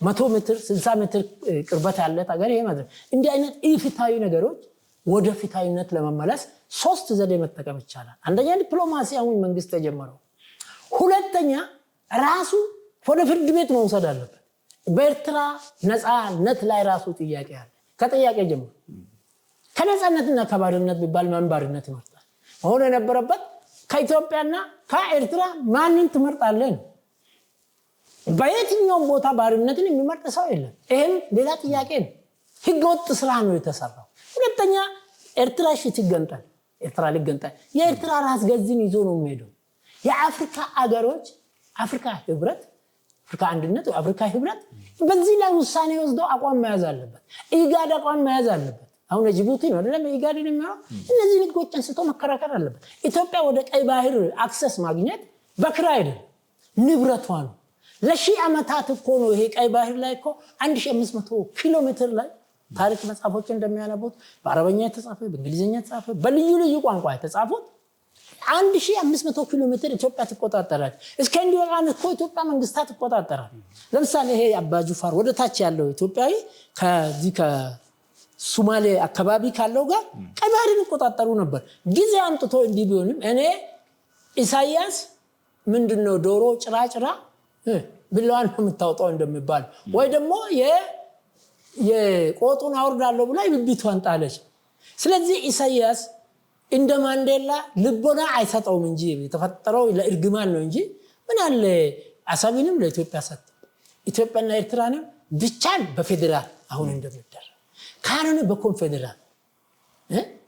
100 ሜትር 60 ሜትር ቅርበት ያለ ታገር ይሄ ማለት እንዲህ አይነት ኢፍታዊ ነገሮች ወደ ፍታዊነት ለመመለስ 3 ዘዴ መጠቀም ይቻላል። አንደኛ ዲፕሎማሲ አሁን መንግስት ተጀመረው። ሁለተኛ ራሱ ወደ ፍርድ ቤት መውሰድ አለበት። በኤርትራ ነፃነት ላይ ራሱ ጥያቄ አለ። ከጥያቄ ጀምሮ ከነፃነትና ከባርነት ቢባል መንባርነት ይመርጣል። አሁን የነበረበት ከኢትዮጵያና ከኤርትራ ማንን ትመርጣለህ? በየትኛውም ቦታ ባርነትን የሚመርጥ ሰው የለም። ይሄም ሌላ ጥያቄ ነው። ህገወጥ ስራ ነው የተሰራው። ሁለተኛ ኤርትራ ትገንጠል፣ ኤርትራ ሊገንጠል የኤርትራ ራስ ገዝን ይዞ ነው የሚሄደው። የአፍሪካ አገሮች አፍሪካ ህብረት አፍሪካ አንድነት አፍሪካ ህብረት በዚህ ላይ ውሳኔ ወስዶ አቋም መያዝ አለበት። ኢጋድ አቋም መያዝ አለበት። አሁን ጅቡቲ ነው አይደለም ኢጋድን የሚያው እነዚህ ህጎች አንስቶ መከራከር አለበት። ኢትዮጵያ ወደ ቀይ ባህር አክሰስ ማግኘት በክራይ አይደለም፣ ንብረቷ ነው። ለሺህ ዓመታት እኮ ነው ይሄ ቀይ ባህር ላይ እኮ 1500 ኪሎ ሜትር ላይ ታሪክ መጽሐፎች እንደሚያነቡት በአረበኛ የተጻፈ በእንግሊዝኛ የተጻፈ በልዩ ልዩ ቋንቋ የተጻፉት 1500 ኪሎ ሜትር ኢትዮጵያ ትቆጣጠራለች። እስከ እንዲወራን እኮ ኢትዮጵያ መንግስታት ትቆጣጠራለች። ለምሳሌ ይሄ አባጁፋር ወደ ታች ያለው ኢትዮጵያዊ ከዚህ ከሶማሌ አካባቢ ካለው ጋር ቀይ ባህርን ይቆጣጠሩ ነበር። ጊዜ አምጥቶ እንዲህ ቢሆንም እኔ ኢሳያስ ምንድነው ዶሮ ጭራጭራ ብለዋን የምታወጣው እንደሚባል ወይ ደግሞ የቆጡን አውርዳለሁ ብላ ይብቢቷን ጣለች። ስለዚህ ኢሳያስ እንደ ማንዴላ ልቦና አይሰጠውም እንጂ የተፈጠረው ለእርግማን ነው እንጂ ምን አለ አሰብንም ለኢትዮጵያ ሰጠ። ኢትዮጵያና ኤርትራንም ብቻን በፌደራል አሁን እንደምደረ ካረነ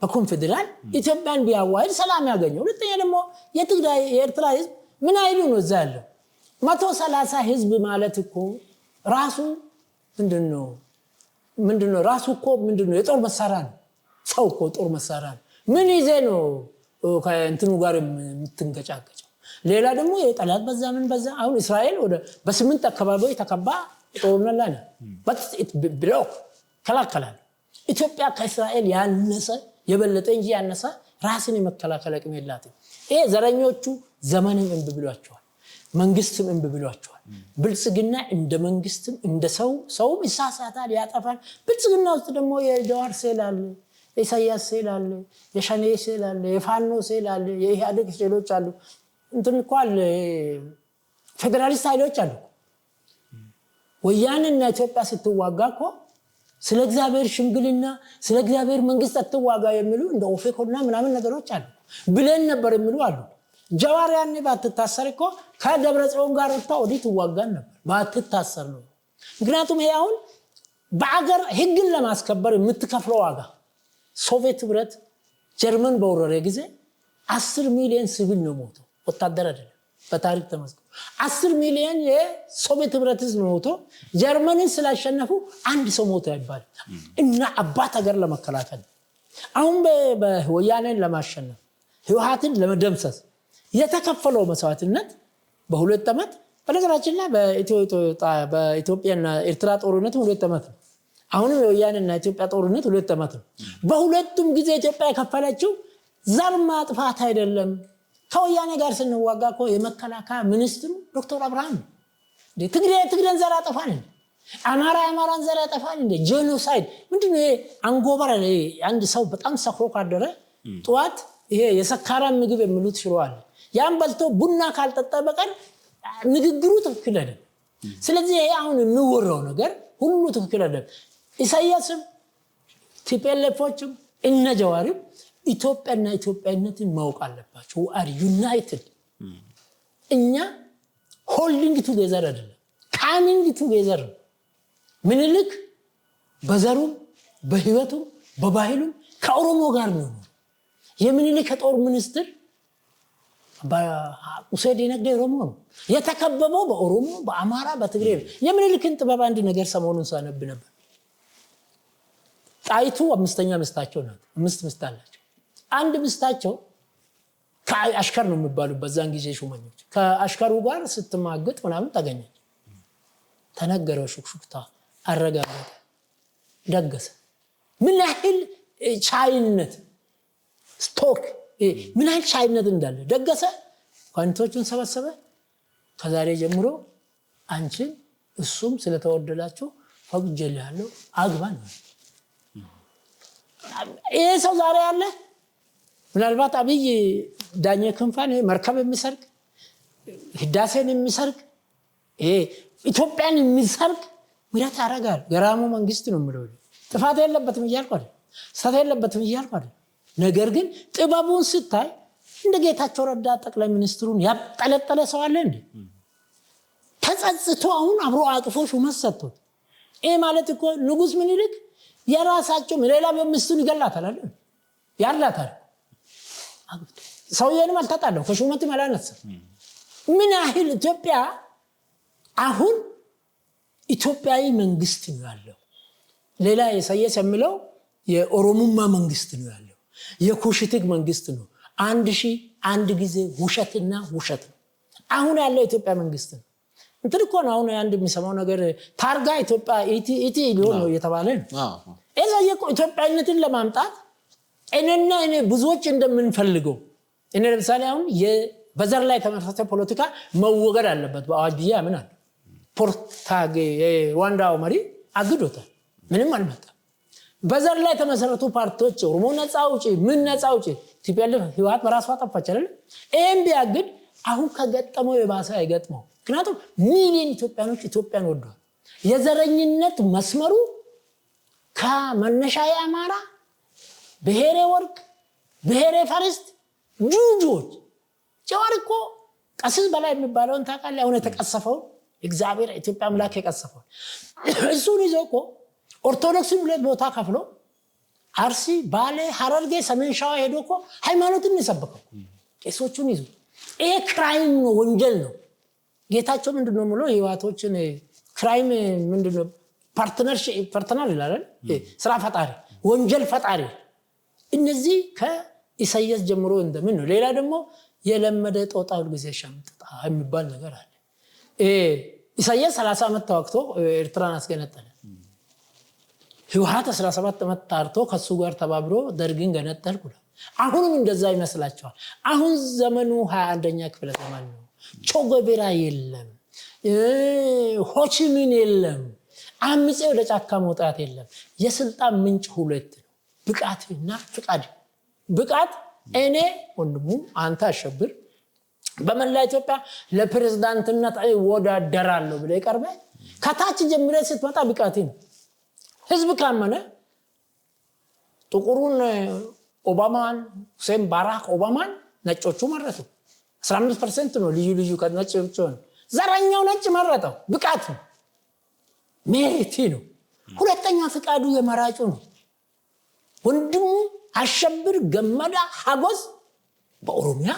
በኮንፌደራል ኢትዮጵያን ቢያዋይድ ሰላም ያገኘው። ሁለተኛ ደግሞ የትግራይ የኤርትራ ህዝብ ምን አይሉ ነው እዛ ያለው 130 ህዝብ ማለት እኮ ራሱ ምንድነው ራሱ እኮ ምንድነው የጦር መሳሪያ ነው። ሰው እኮ ጦር መሳሪያ ነው። ምን ይዘ ነው ከእንትኑ ጋር የምትንገጫገጨው? ሌላ ደግሞ የጠላት በዛ አሁን እስራኤል ወደ በ8 አካባቢዎች ተከባ ጦርነት ላይ ነው። ብሎክ ከላከላል። ኢትዮጵያ ከእስራኤል ያነሰ የበለጠ እንጂ ያነሰ ራስን የመከላከል አቅም የላትም። ይሄ ዘረኞቹ ዘመንን እንብብሏቸዋል። መንግስትም እንብ ብሏቸዋል። ብልጽግና እንደ መንግስትም እንደ ሰውም ይሳሳታል፣ ያጠፋል። ብልጽግና ውስጥ ደግሞ የጀዋር ሴል አለ፣ የኢሳያስ ሴል አለ፣ የሸኔ ሴል አለ፣ የፋኖ ሴል አለ፣ የኢህአዴግ ሴሎች አሉ። እንትን እኮ አለ ፌደራሊስት ኃይሎች አሉ። ወያኔና ኢትዮጵያ ስትዋጋ እኮ ስለ እግዚአብሔር ሽምግልና ስለ እግዚአብሔር መንግስት አትዋጋ የሚሉ እንደ ኦፌኮና ምናምን ነገሮች አሉ። ብለን ነበር የሚሉ አሉ። ጀዋር ያኔ ባትታሰር እኮ ከደብረጽዮን ጋር ወዲህ ትዋጋን ነበር ባትታሰር ነው። ምክንያቱም ይሄ አሁን በአገር ህግን ለማስከበር የምትከፍለው ዋጋ ሶቪየት ህብረት ጀርመን በወረረ ጊዜ 10 ሚሊዮን ሲቪል ነው ሞቶ ወታደር አይደለም። በታሪክ ተመዝግቦ 10 ሚሊዮን የሶቪየት ህብረት ህዝብ ሞቶ ጀርመንን ስላሸነፉ አንድ ሰው ሞቶ አይባል እና አባት ሀገር ለመከላከል አሁን በወያኔን ለማሸነፍ ህወሓትን ለመደምሰስ የተከፈለው መስዋዕትነት በሁለት ዓመት በነገራችን ላይ በኢትዮጵያና ኤርትራ ጦርነት 2 ዓመት ነው። አሁንም የወያኔና ኢትዮጵያ ጦርነት 2 ዓመት ነው። በሁለቱም ጊዜ ኢትዮጵያ የከፈለችው ዘር ማጥፋት አይደለም። ከወያኔ ጋር ስንዋጋ እኮ የመከላከያ ሚኒስትሩ ዶክተር አብርሃም ትግሬን ዘር አጠፋን እንዴ? አማራን ዘር አጠፋን እንዴ? ጄኖሳይድ ምንድነው ይሄ? አንጎበር አንድ ሰው በጣም ሰክሮ ካደረ ጧት ይሄ የሰካራም ምግብ የሚሉት ሽሮ አለ። ያን በልቶ ቡና ካልጠጣ በቀር ንግግሩ ትክክል አይደለም። ስለዚህ ይሄ አሁን የሚወራው ነገር ሁሉ ትክክል አይደለም። ኢሳያስም ቲፒኤልኤፎችም እነ ጀዋርም ኢትዮጵያና ኢትዮጵያነትን ማወቅ አለባቸው። are united እኛ holding together አይደለም coming together። ምኒልክ በዘሩም በህይወቱም በባህሉም ከኦሮሞ ጋር ነው። የምኒልክ የጦር ሚኒስትር በኡሴድ ነግደ ኦሮሞ ነው። የተከበበው በኦሮሞ በአማራ በትግሬ። የምኒልክን ጥበብ አንድ ነገር ሰሞኑን ሳነብ ነበር። ጣይቱ 5ኛ ሚስታቸው ናት። 5 ሚስት አላቸው። አንድ ሚስታቸው ከአሽከር ነው የሚባሉት በዛን ጊዜ ሹመኞች። ከአሽከሩ ጋር ስትማገጥ ምናምን ተገኘች። ተነገረው፣ ሹክሹክታ አረጋገጠ፣ ደገሰ። ምን ያህል ቻይነት ስቶክ ምን ያህል ቻይነት እንዳለ ደገሰ። ኳንቶቹን ሰበሰበ። ከዛሬ ጀምሮ አንቺን እሱም ስለተወደዳችሁ ፈቅጄልሃለሁ አግባ ነው። ይሄ ሰው ዛሬ አለ። ምናልባት አብይ ዳኘ ክንፋን መርከብ የሚሰርቅ ህዳሴን የሚሰርቅ ኢትዮጵያን የሚሰርቅ ምራት ያረጋል። ገራሙ መንግስት ነው የሚለው። ጥፋት የለበትም እያልኩ አይደል፣ ስህተት የለበትም እያልኩ አይደል። ነገር ግን ጥበቡን ስታይ እንደ ጌታቸው ረዳ ጠቅላይ ሚኒስትሩን ያጠለጠለ ሰው አለ እንዴ? ተጸጽቶ አሁን አብሮ አቅፎ ሹመት ሰጥቶት። ይሄ ማለት እኮ ንጉስ ምኒልክ የራሳቸው ሌላ በሚስቱን ይገላታል አይደል? ያላታል። ሰውየንም አልተጣለው ከሹመትም አላነሳም። ምን ያህል ኢትዮጵያ አሁን ኢትዮጵያዊ መንግስት ነው ያለው። ሌላ ኢሳያስ የሚለው የኦሮሞማ መንግስት ነው ያለው። የኩሽቲክ መንግስት ነው። 1001 ጊዜ ውሸትና ውሸት ነው አሁን ያለው ኢትዮጵያ መንግስት ነው። እንትን እኮ ነው አሁን አንድ የሚሰማው ነገር ታርጋ ኢትዮጵያ ኢቲ ሊሆን ነው እየተባለ ነው። እዛዬ ኢትዮጵያዊነትን ለማምጣት እኔና እኔ ብዙዎች እንደምንፈልገው እኔ ለምሳሌ አሁን በዘር ላይ የተመሰረተ ፖለቲካ መወገድ አለበት በአዋጅ ብዬ አምናለሁ። ፖርታጌ የሩዋንዳው መሪ አግዶታል፣ ምንም አልመጣም። በዘር ላይ የተመሰረቱ ፓርቲዎች ኦሮሞ ነፃ አውጪ ምን ነፃ አውጪ ቲፒኤልኤፍ ህወሓት በራሷ ጠፋች አይደል? ይሄን ቢያግድ አሁን ከገጠመው የባሰ አይገጥመው። ምክንያቱም ሚሊዮን ኢትዮጵያኖች ኢትዮጵያን ወደዋል። የዘረኝነት መስመሩ ከመነሻ የአማራ ብሔሬ ወርቅ ብሔሬ ፈርስት ጁጆች ጀዋር እኮ ቀስስ በላይ የሚባለውን ታውቃለህ? አሁን የተቀሰፈው እግዚአብሔር ኢትዮጵያ አምላክ የቀሰፈው እሱን ይዞ እኮ ኦርቶዶክስን 2 ቦታ ከፍሎ አርሲ ባሌ ሐረርጌ ሰሜን ሸዋ ሄዶ እኮ ሃይማኖትን ይሰበከው ቄሶቹን ይዞ። ይሄ ክራይም ነው፣ ወንጀል ነው። ጌታቸው ምንድነው የሚለው? ህይወቶችን ክራይም ምንድነው? ፓርትነር ይላል ስራ ፈጣሪ፣ ወንጀል ፈጣሪ። እነዚህ ከኢሳያስ ጀምሮ እንደምን ነው። ሌላ ደግሞ የለመደ ጦጣው ጊዜ ሸምጥጣ የሚባል ነገር አለ። ኢሳያስ 30 ዓመት ተዋግቶ ኤርትራን አስገነጠለ። ህወሓት 17 ዓመት ታርቶ ከሱ ጋር ተባብሮ ደርግን ገነጠልኩ። አሁንም እንደዛ ይመስላችኋል? አሁን ዘመኑ 21ኛ ክፍለ ዘመን ነው። ቾጎቤራ የለም፣ ሆቺሚን የለም፣ አምጼ ወደ ጫካ መውጣት የለም። የስልጣን ምንጭ ሁለት ነው፣ ብቃትና ፍቃድ። ብቃት እኔ ወንድሙ አንተ አሸብር በመላ ኢትዮጵያ ለፕሬዝዳንትነት ወዳደራለሁ ብለህ ቀርበህ ከታች ጀምረህ ስትመጣ ብቃት ነው። ህዝብ ካመነ ጥቁሩን ኦባማን ሁሴን ባራክ ኦባማን ነጮቹ መረጡ። 15% ነው ልዩ ከነጮቹ ነው። ዘረኛው ነጭ መረጠው። ብቃት ነው፣ ሜሪቲ ነው። ሁለተኛ ፍቃዱ የመራጩ ነው። ወንድሙ አሸብር ገመዳ ሀጎስ በኦሮሚያ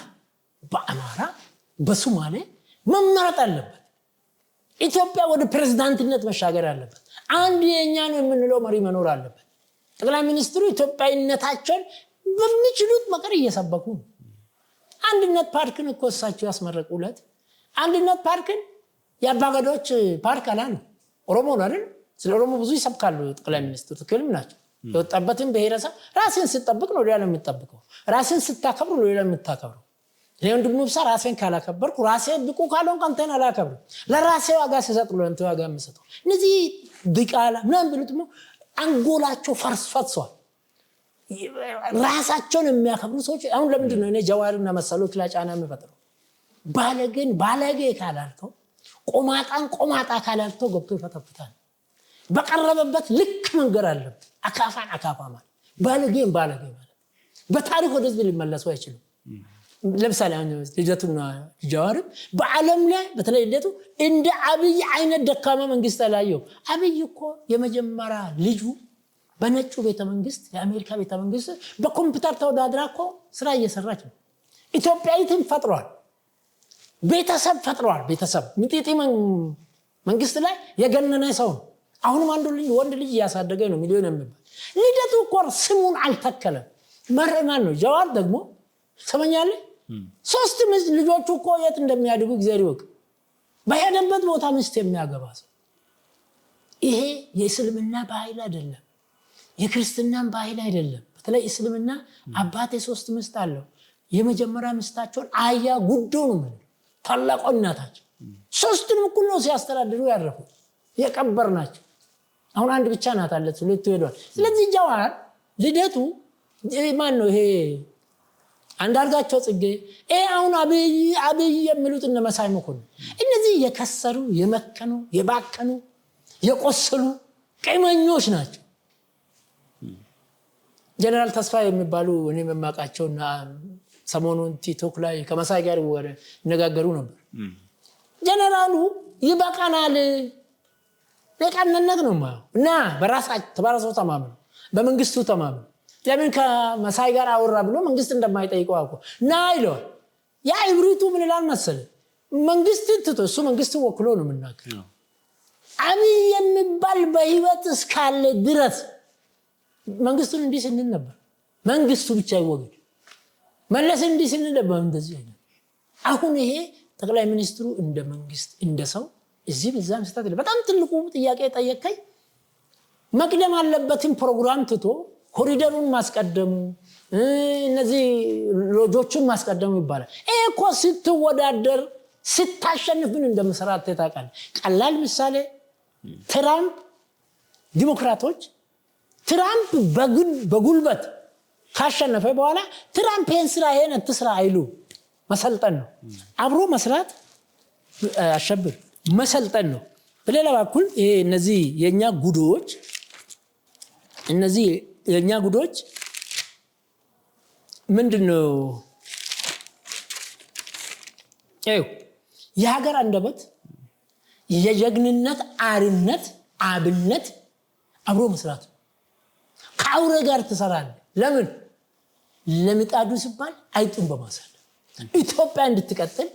በአማራ በሶማሌ መመረጥ አለበት። ኢትዮጵያ ወደ ፕሬዝዳንትነት መሻገር አለበት። አንድ የኛ ነው የምንለው መሪ መኖር አለበት። ጠቅላይ ሚኒስትሩ ኢትዮጵያዊነታቸውን በሚችሉት መከር እየሰበኩ ነው። አንድነት ፓርክን እኮ እሳቸው ያስመረቁለት። አንድነት ፓርክን የአባገዶች ፓርክ አላሉ። ኦሮሞ ነው አይደል? ስለ ኦሮሞ ብዙ ይሰብካሉ ጠቅላይ ሚኒስትሩ። ትክክልም ናቸው። የወጣበትን ብሔረሰብ ራስን ስጠብቅ ነው ሌላ የምትጠብቀው። ራስን ስታከብር ነው ሌላ የምታከብረው። ለወንድሙ ብቻ ራስን ካላከበርኩ ራሴን ብቁ ካልሆንኩ አንተን አላከብርም። ለራሴ ዋጋ ሲሰጥ ነው አንተ ዋጋ የምሰጠው። እነዚህ ብቃላ ምናምን ብሉት አንጎላቸው ፈርሷል። ራሳቸውን የሚያከብሩ ሰዎች አሁን ለምንድን ነው እኔ ጀዋርና መሰሎች ላይ ጫና የምፈጥረው? ባለጌ ካላልከው ቆማጣ ካላልከው ገብቶ ይፈተፍታል። በቀረበበት ልክ መንገር አለበት። አካፋን አካፋ ማለት ባለጌን ባለጌ ማለት በታሪክ ወደ ህዝብ ሊመለሱ አይችሉም። ለምሳሌ አሁን ልደቱና ጀዋር በዓለም ላይ በተለይ ልደቱ እንደ አብይ አይነት ደካማ መንግስት አላየው። አብይ እኮ የመጀመሪያ ልጁ በነጩ ቤተ መንግስት የአሜሪካ ቤተ መንግስት በኮምፒውተር ተወዳድራ እኮ ስራ እየሰራች ነው። ኢትዮጵያዊትን ፈጥሯል፣ ቤተሰብ ፈጥሯል። ቤተሰብ ምጥጥ መንግስት ላይ የገነነ ሰው ነው። አሁንም አንዱ ልጅ ወንድ ልጅ እያሳደገ ነው ሚሊዮን የሚባል። ልደቱ እኮ ስሙን አልተከለም። መረማን ነው። ጀዋር ደግሞ ሰመኛለ 3 ልጆቹ እኮ የት እንደሚያድጉ እግዚአብሔር ይወቅ። በሄደበት ቦታ ሚስት የሚያገባ ሰው። ይሄ የእስልምና ባህል አይደለም፣ የክርስትናን ባህል አይደለም። በተለይ እስልምና አባቴ 3 ሚስት አለው። የመጀመሪያ ሚስታቸውን አያ ጉዶ ነው ማለት ታላቋ እናታቸው። 3ቱም እኩል ነው ሲያስተዳድሩ ያረፉት የቀበርናቸው። አሁን አንድ ብቻ ናት አለች፣ ሁለቱ ሄዷል። ስለዚህ ጀዋር ልደቱ ማን ነው ይሄ አንዳርጋቸው ጽጌ አሁን አብይ የሚሉት እነ መሳይ መኮንን እነዚህ የከሰሩ የመከኑ የባከኑ የቆሰሉ ቀመኞች ናቸው። ጀነራል ተስፋ የሚባሉ እኔ መማቃቸውና ሰሞኑን ቲክቶክ ላይ ከመሳይ ጋር ይነጋገሩ ነበር። ጀነራሉ ይበቃናል ለቀነነት ነው ማለት እና በራሳቸው ተማመኑ፣ በመንግስቱ ተማመኑ። ለምን ከመሳይ ጋር አወራ ብሎ መንግስት እንደማይጠይቀው አውቆ ና ይለዋል። ያ ኢብሪቱ ምን ይላል መሰለ መንግስት ትቶ እሱ መንግስት ወክሎ ነው የምናገረው። አብይ የሚባል በህይወት እስካለ ድረስ መንግስቱን እንዲህ ስንል ነበር። መንግስቱ ብቻ ይወገድ መለስ እንዲህ ስንል ነበር። እንደዚህ አይነት አሁን ይሄ ጠቅላይ ሚኒስትሩ እንደ መንግስት እንደ ሰው እዚህ በዛም ስታት በጣም ትልቁ ጥያቄ ጠየቀኝ። መቅደም አለበትን ፕሮግራም ትቶ ኮሪደሩን ማስቀደሙ እነዚህ ሎጆቹን ማስቀደሙ ይባላል። እኮ ስትወዳደር ስታሸንፍ ምን እንደምሰራት ተታቃል። ቀላል ምሳሌ ትራምፕ ዲሞክራቶች ትራምፕ በጉልበት ካሸነፈ በኋላ ትራምፕ ስራ ይሄን አትስራ አይሉ መሰልጠን ነው። አብሮ መስራት አሸብር መሰልጠን ነው። በሌላ በኩል እነዚህ የኛ ጉዶች ምንድነው? የሀገር አንደበት የጀግንነት አርነት አብነት አብሮ መስራት ከአውሬ ጋር ተሰራለ። ለምን? ለምጣዱ ሲባል አይጡን በማሳለ ኢትዮጵያ እንድትቀጥል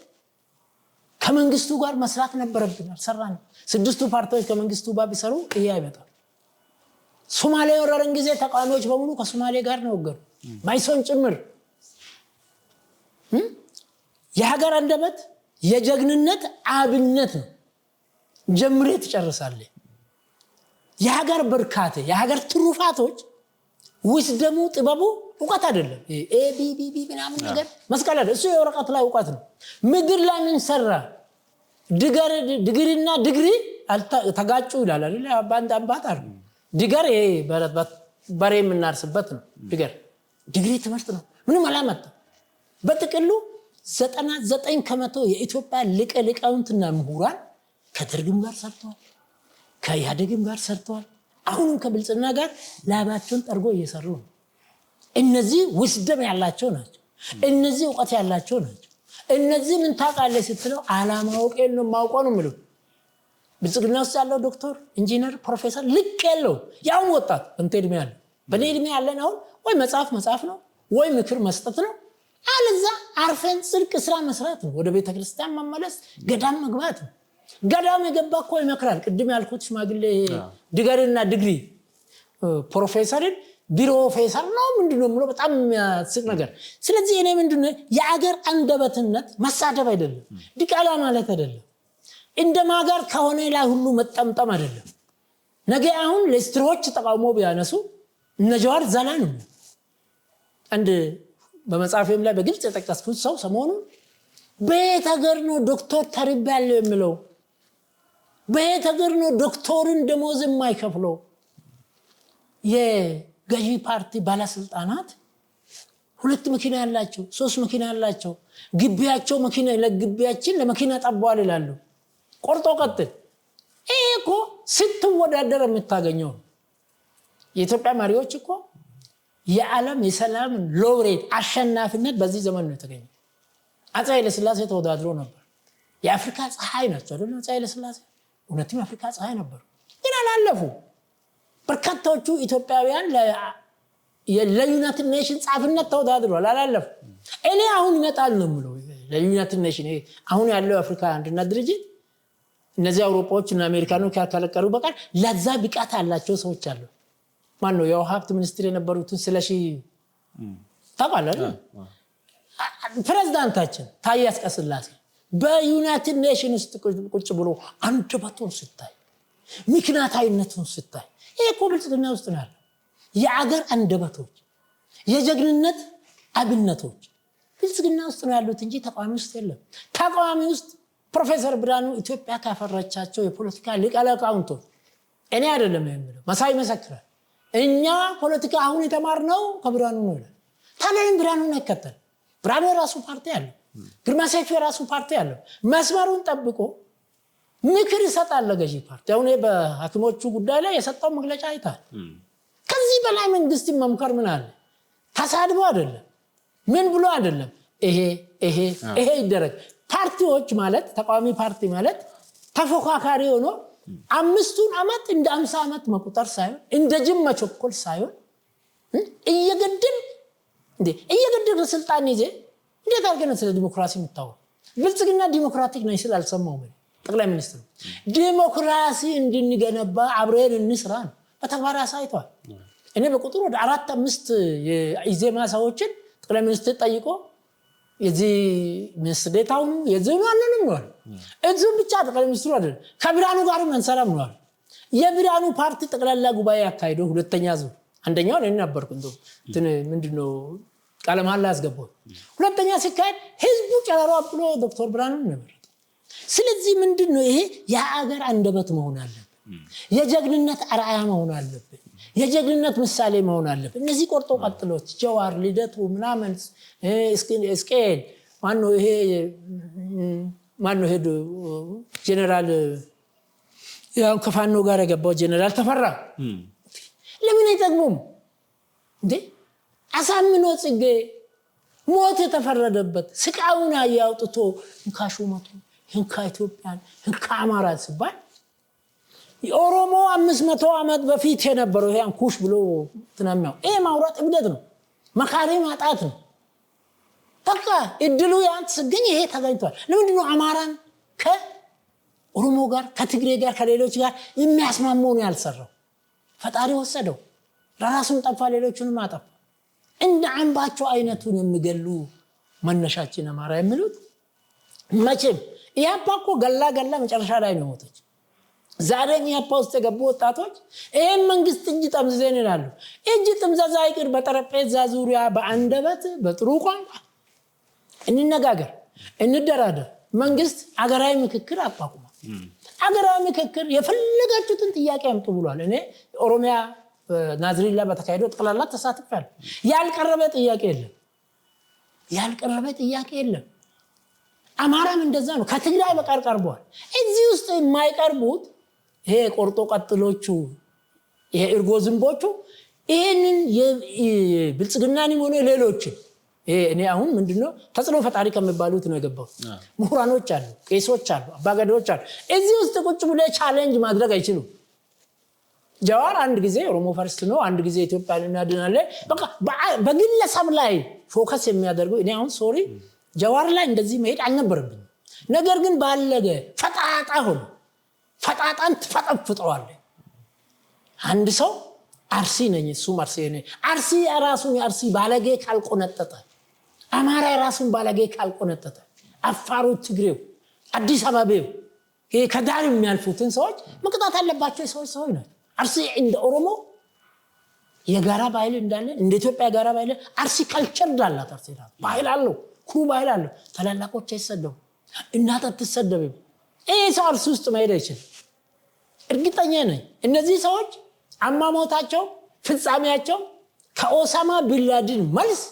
ከመንግስቱ ጋር መስራት ነበረብን። ሰራን። 6ቱ ፓርቲዎች ከመንግስቱ ጋር ቢሰሩ ይሄ አይመጣም። ሶማሌ ወረረን ጊዜ ተቃዋሚዎች በሙሉ ከሶማሌ ጋር ነው ወገሩ ማይሶን ጭምር። የሀገር አንደበት የጀግንነት አብነት ነው። ጀምሬ ትጨርሳለህ። የሀገር በርካታ የሀገር ትሩፋቶች ውስደሙ ጥበቡ እውቀት አይደለም። ኤቢቢቢ ምናምን ነገር መስቀል አይደለም። እሱ የወረቀት ላይ እውቀት ነው። ምድር ላይ ምን ሰራ? ድግሪና ድግሪ ተጋጩ ይላል አይደል? ባንድ አባት አይደል? ድገር ይሄ በሬ የምናርስበት ነው። ድግሪ ትምህርት ነው። ምንም አላመጣ። በጥቅሉ 99% የኢትዮጵያ ሊቃውንትና ምሁራን ከደርግም ጋር ሰርተዋል፣ ከኢህአዴግም ጋር ሰርተዋል። አሁንም ከብልጽግና ጋር ላባቸውን ጠርጎ እየሰሩ ነው። እነዚህ ውስደም ያላቸው ናቸው። እነዚህ እውቀት ያላቸው ናቸው። እነዚህ ምን ታውቃለህ ስትለው አላማውቀን ነው ማውቀው ነው የሚሉት። ብልጽግና ውስጥ ያለው ዶክተር፣ ኢንጂነር፣ ፕሮፌሰር ልቅ ያለው ያው ወጣት እንተ እድሜ ያለ በኔ እድሜ ያለን አሁን ወይ መጽሐፍ ነው ወይ ምክር መስጠት ነው። አለዛ አርፈን ጽድቅ ስራ መስራት ነው። ወደ ቤተክርስቲያን መመለስ፣ ገዳም መግባት ነው። ገዳም የገባ እኮ ይመክራል። ቅድም ያልኩት ሽማግሌ ድገርና ድግሪ ፕሮፌሰርን ቢሮፌሰር ነው ምንድነው ብሎ በጣም የሚያስቅ ነገር። ስለዚህ እኔ ምንድነው የአገር አንደበትነት መሳደብ አይደለም፣ ዲቃላ ማለት አይደለም፣ እንደማጋር ከሆነ ላይ ሁሉ መጠምጠም አይደለም። ነገ አሁን ለስትሮች ተቃውሞ ቢያነሱ እነ ጀዋር ዛላ ነው። አንድ በመጽሐፌም ላይ በግልጽ የጠቀስኩት ሰው ሰሞኑን በየት ሀገር ነው ዶክተር ተርቤያለሁ የሚለው? በየት ሀገር ነው ዶክተርን ደሞዝ የማይከፍለው? የገዢ ፓርቲ ባለስልጣናት 2 መኪና ያላቸው 3 መኪና ያላቸው ግቢያቸው መኪና ለግቢያችን ለመኪና ጠቧል ይላሉ። ቆርጦ ቀጥል። ይሄ እኮ ስትወዳደር የምታገኘው። የኢትዮጵያ መሪዎች እኮ የዓለም የሰላም ሎሬት አሸናፊነት በዚህ ዘመን ነው የተገኘው። አፄ ኃይለ ሥላሴ ተወዳድሮ ነበር። የአፍሪካ ፀሐይ ናቸው አይደል? አፄ ኃይለ ሥላሴ እውነትም የአፍሪካ ፀሐይ ነበሩ፣ ግን አላለፉ። በርካታዎቹ ኢትዮጵያውያን ለዩናይትድ ኔሽን ጻፍነት ተወዳድረዋል፣ አላለፉ። እኔ አሁን ይመጣል ነው የምለው ለዩናይትድ ኔሽን አሁን ያለው የአፍሪካ አንድነት ድርጅት እነዚህ አውሮፓዎች እና አሜሪካኖች ያከለቀሉ በቃል ለዛ ብቃት ያላቸው ሰዎች አሉ። ማን ነው የውሃ ሀብት ሚኒስትር የነበሩትን ስለሺ ታውቃለህ? ፕሬዝዳንታችን ታዬ አጽቀሥላሴ በዩናይትድ ኔሽን ውስጥ ቁጭ ብሎ አንደበቱን ስታይ፣ ምክንያታዊነቱን ስታይ ይሄ እኮ ብልጽግና ውስጥ ነው ያለው። የአገር አንደበቶች፣ የጀግንነት አብነቶች ብልጽግና ውስጥ ነው ያሉት እንጂ ተቃዋሚ ውስጥ የለም። ተቃዋሚ ውስጥ ፕሮፌሰር ብርሃኑ ኢትዮጵያ ካፈራቻቸው የፖለቲካ ሊቃውንቶች እኔ አይደለም የምለው፣ መሳይ መሰክራል። እኛ ፖለቲካ አሁን የተማርነው ከብርሃኑ ነው ይላል። ታዲያ ብርሃኑን አይከተል። ብርሃኑ የራሱ ፓርቲ አለው፣ ግርማ ሰይፉ የራሱ ፓርቲ አለው። መስመሩን ጠብቆ ምክር ይሰጣል ለገዢ ፓርቲ። አሁን በሐኪሞቹ ጉዳይ ላይ የሰጠው መግለጫ አይታል። ከዚህ በላይ መንግስትን መምከር ምን አለ? ተሳድቦ አይደለም፣ ምን ብሎ አይደለም። ይሄ ይደረግ። ፓርቲዎች ማለት ተቃዋሚ ፓርቲ ማለት ተፎካካሪ ሆኖ 5 ዓመት እንደ 50 ዓመት መቁጠር ሳይሆን እንደ ጅም መቸኮል ሳይሆን እየገደል ስልጣን ይዘ እንዴት አድርገን ስለ ዲሞክራሲ የምታወራው? ብልጽግና ዲሞክራቲክ ነው ሲል አልሰማሁም። ጠቅላይ ሚኒስትሩ ዲሞክራሲ እንድንገነባ አብረን እንስራ ነው በተግባር አሳይቷል። እኔ በቁጥር ወደ 4-5 የኢዜማ ሰዎችን ጠቅላይ ሚኒስትር ጠይቆ የዚህ ሚኒስትር ዴታው ነው የዚህ ማንንም ነው እዚሁ ብቻ ጠቅላይ ሚኒስትሩ አይደል ከብርሃኑ ጋር መንሰራም ነው። የብርሃኑ ፓርቲ ጠቅላላ ጉባኤ አካሂዶ ሁለተኛ ዙር አንደኛው እኔ ነበርኩ እንትን ምንድነው ቃለ መሃላ ያስገባው። ሁለተኛ ሲካሄድ ህዝቡ ጨረሮ አብሎ ዶክተር ብርሃኑ ነበር። ስለዚህ ምንድነው ይሄ የሀገር አንደበት መሆን አለበት፣ የጀግንነት አርአያ መሆን አለበት፣ የጀግንነት ምሳሌ መሆን አለበት። እነዚህ ቆርጦ ቀጥሎች ጀዋር ልደቱ ምናምን እስኬል ማነው ሄዶ ጀነራል ያው ከፋኖ ጋር የገባው ጀነራል ተፈራ ለምን አይጠቅሙም እንዴ? አሳምኖ ጽጌ ሞት የተፈረደበት ስቃዩን ያያውጥቶ እንካሹመቱ እንካ ኢትዮጵያን እንካ አማራ ሲባል የኦሮሞ 500 ዓመት በፊት የነበረው ይሄ አንኩሽ ብሎ ተናማው ይሄ ማውራት እብደት ነው፣ መካሪ ማጣት ነው። በቃ እድሉ ያንተ ሲገኝ ይሄ ተገኝቷል። ለምንድን ነው አማራን ከኦሮሞ ጋር ከትግሬ ጋር ከሌሎች ጋር የሚያስማማው ነው ያልሰራው? ፈጣሪ ወሰደው፣ ለራሱም ጠፋ፣ ሌሎቹንም አጠፋ። እንደ አንባቸው አይነቱን የሚገሉ መነሻችን አማራ የሚሉት መቼም ያባኮ ገላ መጨረሻ ላይ ነው ሞተች። ዛሬም ያፓውስጥ የገቡ ወጣቶች ይሄን መንግስት እጅ ጠምዝዘን ይላሉ። እጅ ጥምዘዛ ይቅር፣ በጠረጴዛ ዙሪያ በአንደበት በጥሩ ቋንቋ እንነጋገር፣ እንደራደር። መንግስት አገራዊ ምክክር አቋቁሟል። አገራዊ ምክክር የፈለጋችሁትን ጥያቄ አምጡ ብሏል። እኔ ኦሮሚያ ናዝሪት ላይ በተካሄደው ጠቅላላ ተሳትፌያለሁ። ያልቀረበ ጥያቄ የለም። አማራም እንደዛ ነው። ከትግራይ በቀር ቀርቧል። እዚህ ውስጥ የማይቀርቡት ይሄ ቆርጦ ቀጥሎቹ፣ ይሄ እርጎ ዝንቦቹ ይሄንን የብልጽግናንም ሆነ ሌሎችን እኔ አሁን ምንድነው ተጽዕኖ ፈጣሪ ከሚባሉት ነው የገባው። ምሁራኖች አሉ፣ ቄሶች አሉ፣ አባገዳዎች አሉ። እዚህ ውስጥ ቁጭ ብለው ቻሌንጅ ማድረግ አይችሉም። ጀዋር አንድ ጊዜ ኦሮሞ ፈርስት ነው፣ አንድ ጊዜ ኢትዮጵያን እናድናለን፣ በቃ በግለሰብ ላይ ፎከስ የሚያደርገው እኔ አሁን ሶሪ ጀዋር ላይ እንደዚህ መሄድ አልነበረብኝም። ነገር ግን ባለገ ፈጣጣ ሆነ። ፈጣጣን ትፈጠፍጠዋል። አንድ ሰው አርሲ ነኝ እሱም አርሲ ነኝ። አርሲ ራሱን የአርሲ ባለጌ ካልቆነጠጠ፣ አማራ ራሱን ባለጌ ካልቆነጠጠ፣ አፋሩ፣ ትግሬው፣ አዲስ አበባው ይሄ ከዳር የሚያልፉትን ሰዎች መቅጣት አለባቸው። ሰዎች ናቸው። አርሲ እንደ ኦሮሞ የጋራ ባህል እንዳለ እንደ ኢትዮጵያ የጋራ ባህል አርሲ ካልቸር እንዳላት አርሲ ባህል አለው፣ ኩሩ ባህል አለው። ታላላቆች አይሰደቡ፣ እናት አትሰደብም። ይሄ ሰው አርሲ ውስጥ መሄድ አይችልም። እርግጠኛ ነኝ እነዚህ ሰዎች አሟሟታቸው ፍጻሜያቸው ከኦሳማ ቢንላደን መልስ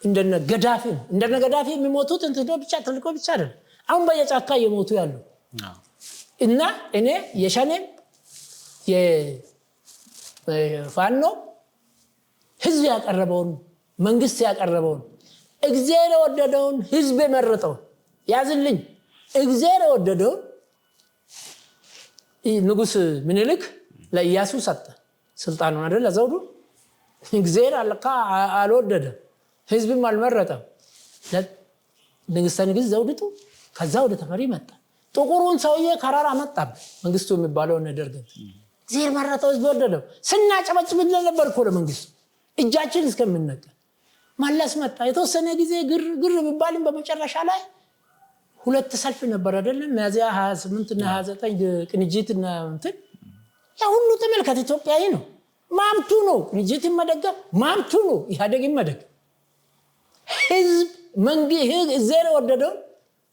እንደነ ገዳፊ ነው። እንደነ ገዳፊ የሚሞቱት እንትዶ ብቻ ተልቆ ብቻ አይደለም፣ አሁን በየጫካ እየሞቱ ያሉ እና እኔ የሸኔም የፋኖ ህዝብ ያቀረበውን መንግስት ያቀረበውን እግዚአብሔር የወደደውን ህዝብ የመረጠውን ያዝልኝ እግዚአብሔር የወደደውን ንጉስ ምኒልክ ለኢያሱ ሰጠ ስልጣኑን አይደል? ለዘውዱ እግዚአብሔር አለካ አልወደደም፣ ህዝብም አልመረጠም። ንግስተ ንግስት ዘውዲቱ ከዛ ወደ ተፈሪ መጣ። ጥቁሩን ሰውዬ ከራራ መጣበት መንግስቱ የሚባለው ደርግ። እግዚአብሔር መረጠው፣ ህዝብ ወደደው። ስናጨበጭብ ነበር እኮ ለመንግስቱ እጃችን እስከምንነቀል። መለስ መጣ። የተወሰነ ጊዜ ግር ቢባልም በመጨረሻ ላይ ሁለት ሰልፍ ነበር አይደለም? ሚያዝያ 28 እና 29 ቅንጅትና እንትን ያ ሁሉ ተመልከት። ኢትዮጵያዊ ነው፣ ማምቱ ነው። ቅንጅትን መደገፍ ማምቱ ነው። ኢህአዴግን መደገፍ ህዝብ እግዚአብሔር ወደደው፣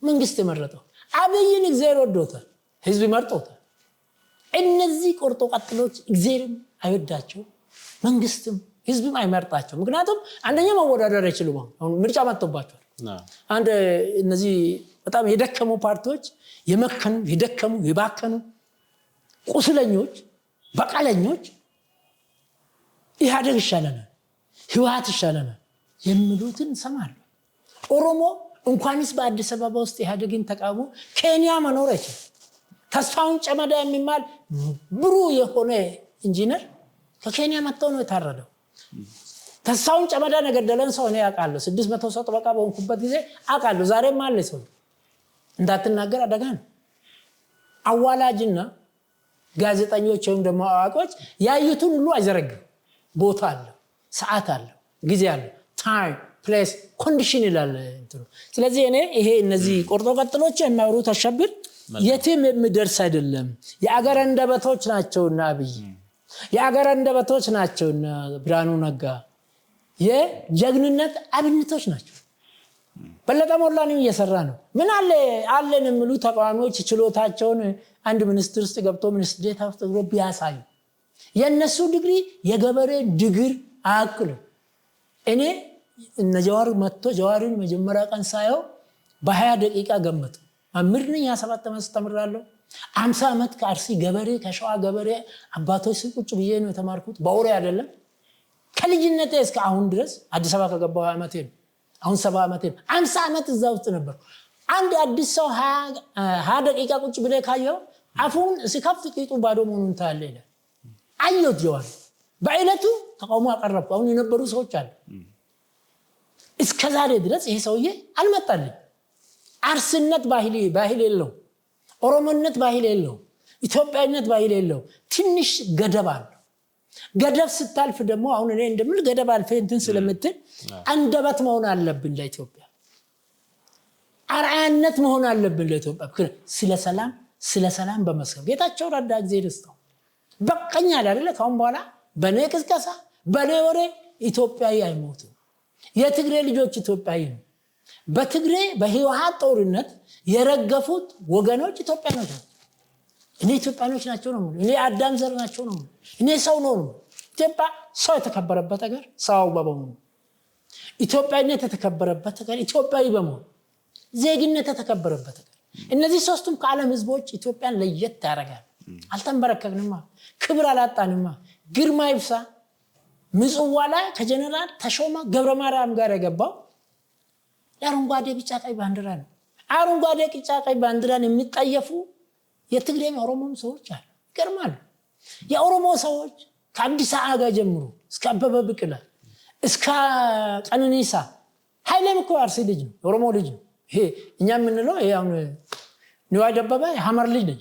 መንግስት የመረጠው። አብይን እግዚአብሔር ወዶታል፣ ህዝብ መርጦታል። እነዚህ ቆርጦ ቀጥሎች እግዚአብሔርም አይወዳቸው፣ መንግስትም ህዝብም አይመርጣቸው። ምክንያቱም አንደኛ መወዳደር አይችሉም። አሁን ምርጫ መጥቶባቸዋል። አንድ እነዚህ በጣም የደከሙ ፓርቲዎች የደከሙ የባከኑ ቁስለኞች በቀለኞች ኢህአዴግ ይሻለናል፣ ህወሓት ይሻለናል የሚሉትን ሰማለሁ። ኦሮሞ እንኳንስ በአዲስ አበባ ውስጥ ኢህአዴግን ተቃውሞ ኬንያ መኖር አይችልም። ተስፋውን ጨመዳ የሚባል ብሩህ የሆነ ኢንጂነር ከኬንያ መጥተው ነው የታረደው። ተስፋውን ጨመዳ ነገደለን ሰው እኔ አውቃለሁ። 600 ሰው ጠበቃ በሆንኩበት ጊዜ አውቃለሁ። ዛሬም አለ ሰው እንዳትናገር አደጋ ነው። አዋላጅና ጋዜጠኞች ወይም ደግሞ አዋቂዎች ያዩትን ሁሉ አይዘረግም። ቦታ አለው፣ ሰዓት አለው፣ ጊዜ አለው፣ ታይም ፕሌስ ኮንዲሽን ይላል እንትኑ። ስለዚህ እኔ ይሄ እነዚህ ቆርጦ ቀጥሎች የሚያወሩት አሸብር የትም የሚደርስ አይደለም። የአገር አንደበቶች ናቸውና አብይ የአገር አንደበቶች ናቸውና ብርሃኑ ነጋ የጀግንነት አብነቶች ናቸው። በለጠ ሞላንም እየሰራ ነው። ምን አለን የሚሉ ተቃዋሚዎች ችሎታቸውን አንድ ሚኒስትር ውስጥ ገብቶ ሚኒስትር ዴታ ውስጥ ገብቶ ቢያሳዩ የነሱ ዲግሪ የገበሬ ድግር አያክልም። እኔ እነ ጀዋር መጥቶ ጀዋርን መጀመሪያ ቀን ሳየው በ20 ደቂቃ ገመቱ። መምህር ነኝ፣ 27 ዓመት ተምራለሁ። 50 ዓመት ከአርሲ ገበሬ ከሸዋ ገበሬ አባቶች ቁጭ ብዬ ነው የተማርኩት። በወሬ አይደለም። ከልጅነቴ እስከ አሁን ድረስ አዲስ አበባ ከገባሁ ዓመቴ ነው። አሁን 70 ዓመቴ ነው። 50 ዓመት እዛ ውስጥ ነበር። አንድ አዲስ ሰው 20 ደቂቃ ቁጭ ብለህ ካየው አፉን ሲከፍት ቂጡ ባዶ መሆኑን ታያለህ ይላል። አየሁት ጀዋር በዕለቱ ተቃውሞ አቀረብኩ። አሁን የነበሩ ሰዎች አሉ። እስከዛሬ ድረስ ይሄ ሰውዬ አልመጣልኝ። አርስነት ባህል የለው፣ ኦሮሞነት ባህል የለው፣ ኢትዮጵያዊነት ባህል የለው። ትንሽ ገደብ አለው። ገደብ ስታልፍ ደግሞ አሁን እኔ እንደምል ገደብ አልፈ እንትን ስለምትል አንደበት መሆን አለብን ለኢትዮጵያ፣ አርአያነት መሆን አለብን ለኢትዮጵያ። ስለ ሰላም ስለ ሰላም በመስከር ጌታቸው ረዳ ጊዜ ደስተው በቀኛ አይደለ ካሁን በኋላ በኔ ቅስቀሳ በኔ ወሬ ኢትዮጵያዊ አይሞትም የትግሬ ልጆች ኢትዮጵያዊ ነው በትግሬ በህወሓት ጦርነት የረገፉት ወገኖች ኢትዮጵያኖች ናቸው እኔ ኢትዮጵያኖች ናቸው ነው እኔ አዳም ዘር ናቸው ነው እኔ ሰው ነው ኢትዮጵያ ሰው የተከበረበት ሀገር ሰው በመሆኑ ኢትዮጵያዊነት የተከበረበት ሀገር ኢትዮጵያዊ በመሆኑ ዜግነት የተከበረበት ሀገር እነዚህ ሶስቱም ከዓለም ህዝቦች ኢትዮጵያን ለየት ያደርጋል አልተንበረከክንማ ክብር አላጣንማ ግርማ ይብሳ ምጽዋ ላይ ከጀነራል ተሾመ ገብረ ማርያም ጋር የገባው አረንጓዴ ቢጫ ቀይ ባንዲራ ነው አረንጓዴ ቢጫ ቀይ ባንዲራን የሚጠየፉ የትግሬም ኦሮሞም ሰዎች አሉ ይገርማል የኦሮሞ ሰዎች ከአዲስ አበባ ጀምሮ እስከ አበበ ቢቂላ እስከ ቀነኒሳ ኃይሌም እኮ አርሲ ልጅ ነው ኦሮሞ ልጅ ነው ይሄ እኛ ምንለው ይሄ አሁን ንዋይ ደበበ ሐመር ልጅ ነኝ